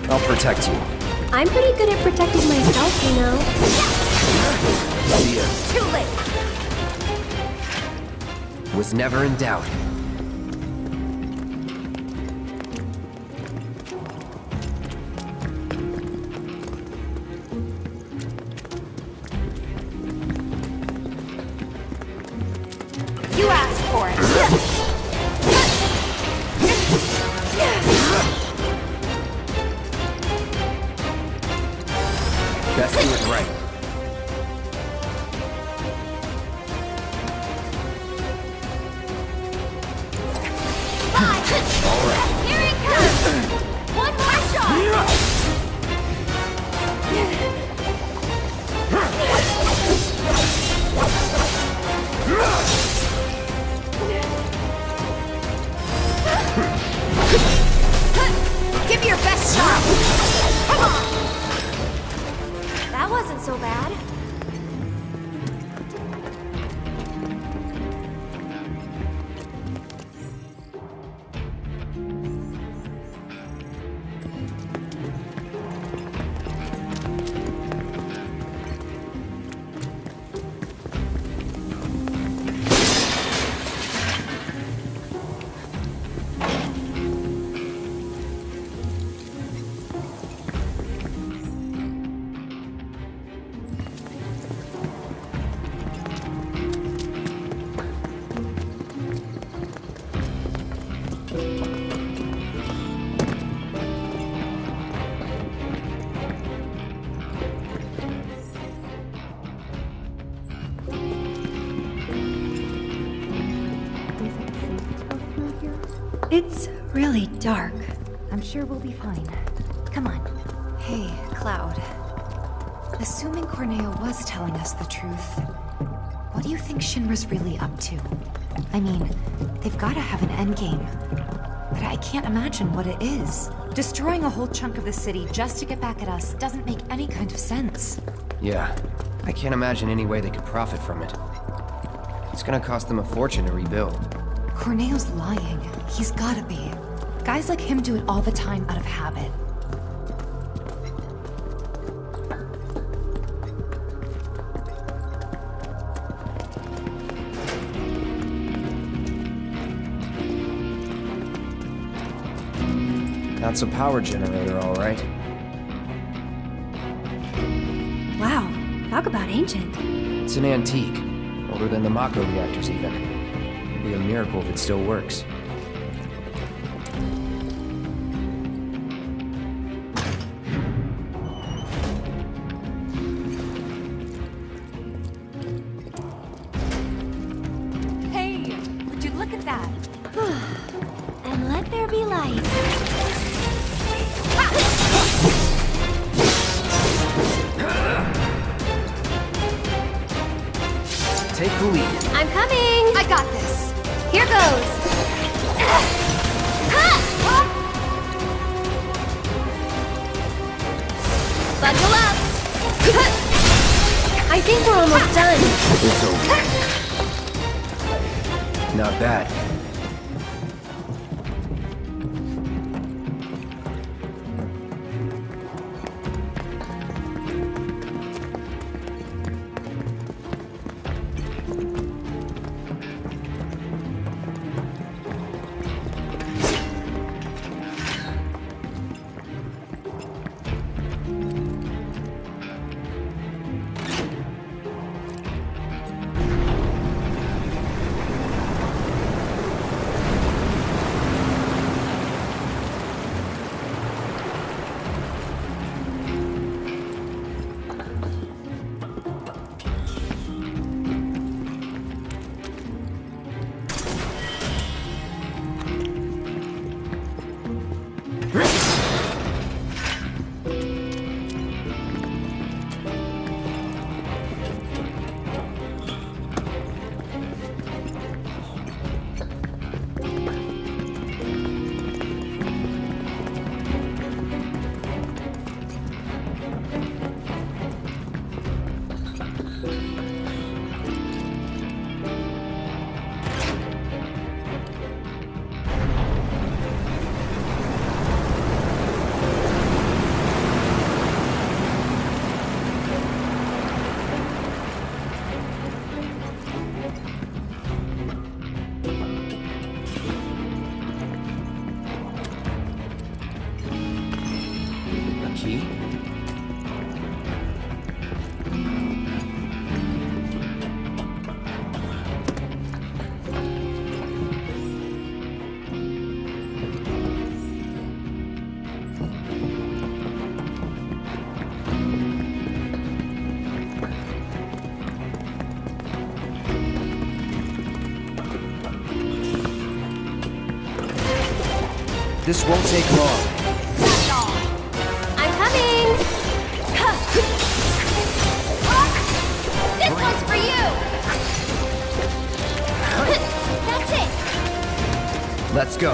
I'll protect you. I'm pretty good at protecting myself, you know. See ya. Too late. Was never in doubt. You asked for it. Best do it right. All right. Here it comes. One more shot. Give me your best shot. Come on. That wasn't so bad. It's really dark. I'm sure we'll be fine. Come on. Hey, Cloud. Assuming Corneo was telling us the truth, what do you think Shinra's really up to? I mean, they've gotta have an endgame. But I can't imagine what it is. Destroying a whole chunk of the city just to get back at us doesn't make any kind of sense. Yeah, I can't imagine any way they could profit from it. It's gonna cost them a fortune to rebuild. Corneo's lying. He's gotta be. Guys like him do it all the time out of habit. That's a power generator, all right. Wow, talk about ancient. It's an antique. Older than the Mako reactors, even. It'd be a miracle if it still works. Hey, would you look at that? And let there be light. Take the lead. I'm coming! I got this. Here goes! Buckle up! I think we're almost done. It's over. Not bad. Key? This won't take long. I'm coming! This one's for you! That's it! Let's go.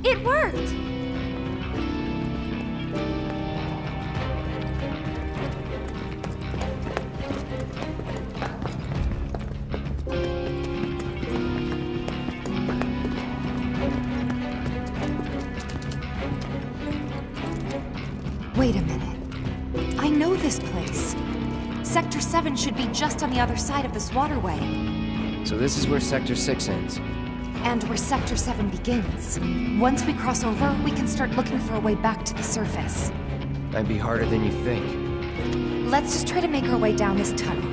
It worked! Wait a minute. I know this place. Sector 7 should be just on the other side of this waterway. So this is where Sector 6 ends. And where Sector 7 begins. Once we cross over, we can start looking for a way back to the surface. Might be harder than you think. Let's just try to make our way down this tunnel.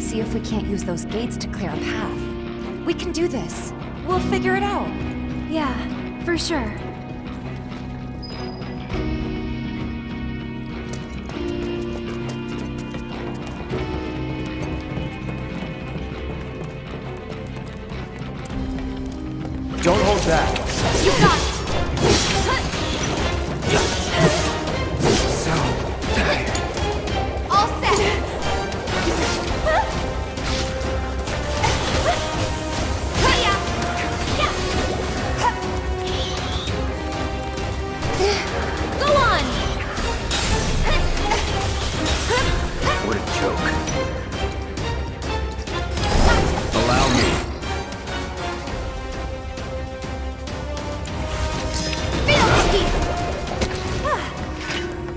See if we can't use those gates to clear a path. We can do this. We'll figure it out. Yeah, for sure. Don't hold back. You got it! So tired. All set! Hiya! Go on! What a joke. Allow me.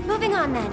Moving on then.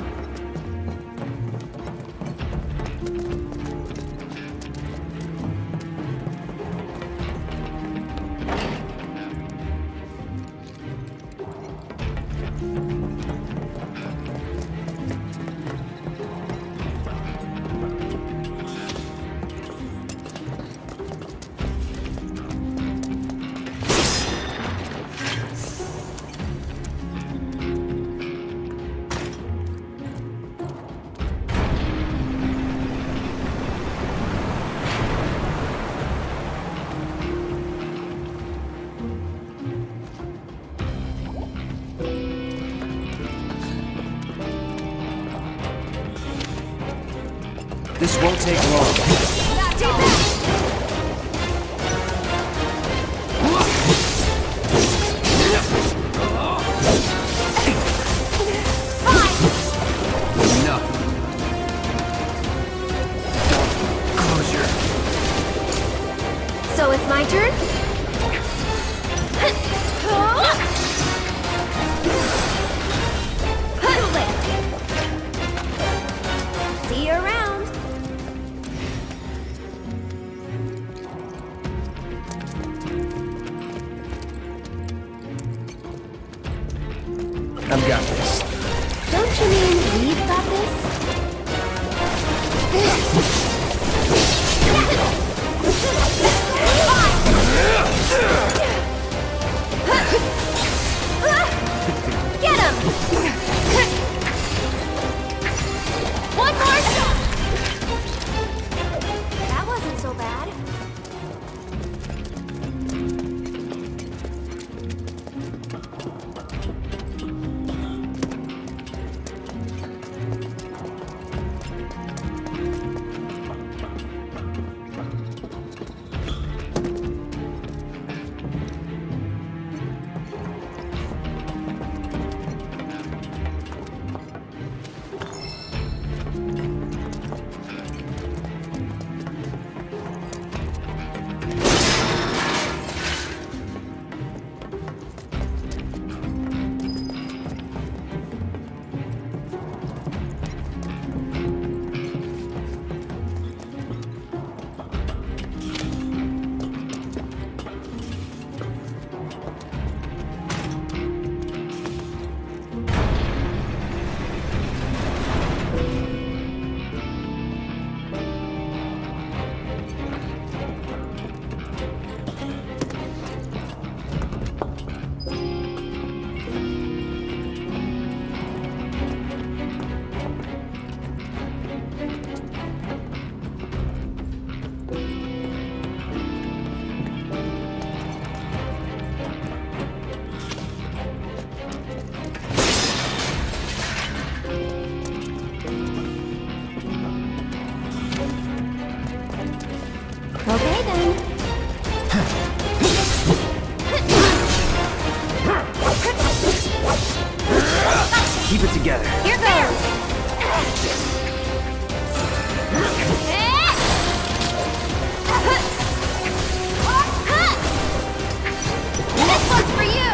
This won't take long. Stay back! Enough. Closure. So it's my turn? See you around. I've got this. Don't you mean we've got this? Get him! One more shot! That wasn't so bad. Okay then. Keep it together. Here goes. This one's for you.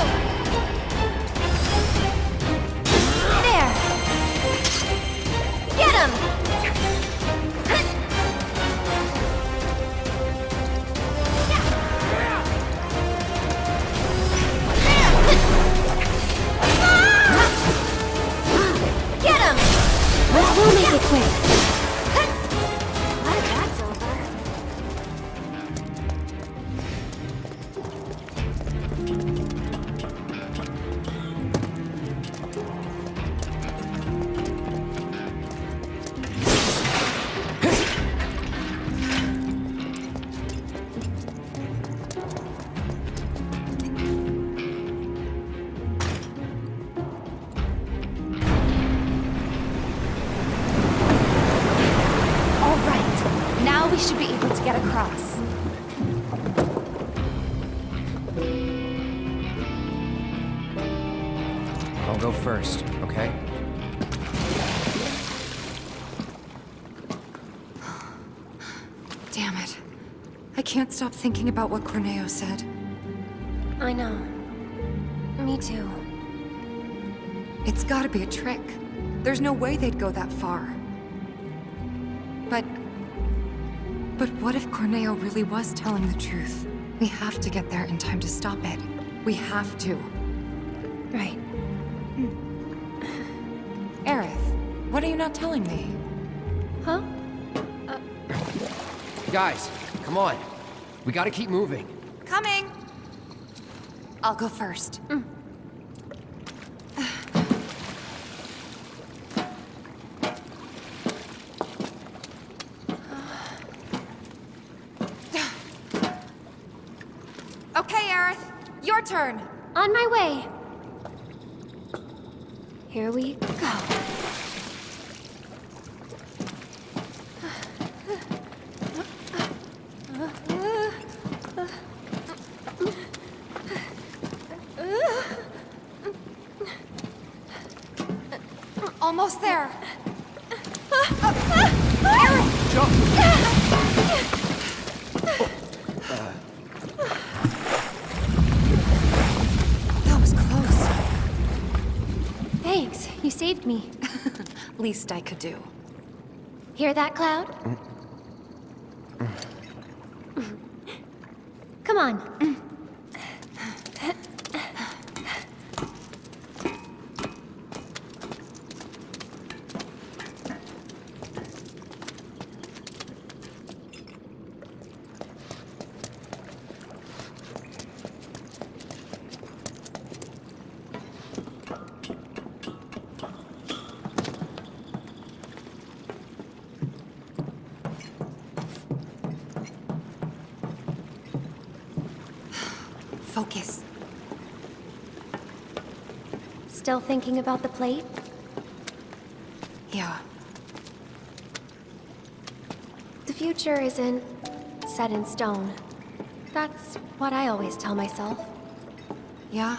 There. Get him. I'll go first, okay? Damn it. I can't stop thinking about what Corneo said. I know. Me too. It's gotta be a trick. There's no way they'd go that far. But what if Corneo really was telling the truth? We have to get there in time to stop it. We have to. Right. Aerith, what are you not telling me? Huh? Guys, come on. We gotta keep moving. Coming! I'll go first. Okay, Aerith. Your turn. On my way. Here we go. Almost there. That was close. Thanks, you saved me. Least I could do. Hear that, Cloud? Come on. Focus. Still thinking about the plate? Yeah. The future isn't set in stone. That's what I always tell myself. Yeah?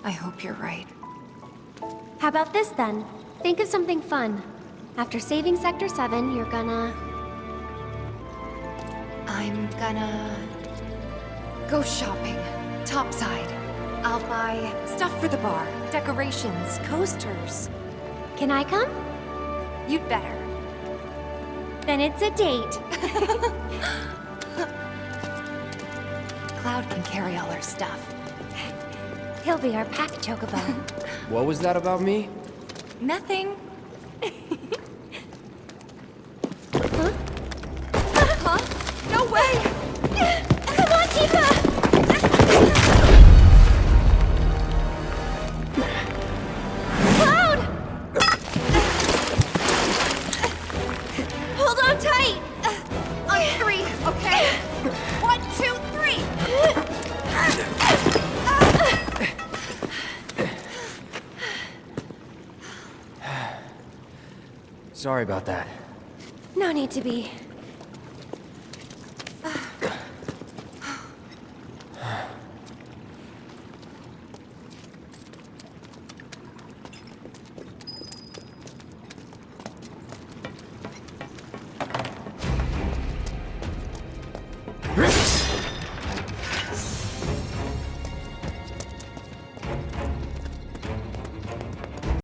I hope you're right. How about this then? Think of something fun. After saving Sector 7, you're gonna... I'm gonna... go shopping. Topside. I'll buy stuff for the bar, decorations, coasters. Can I come? You'd better. Then it's a date. Cloud can carry all our stuff. He'll be our pack chocobo. What was that about me? Nothing. Huh? Huh? No way! Come on, Tifa! Cloud! Hold on tight! On three, okay? 1, 2, 3! Sorry about that. No need to be.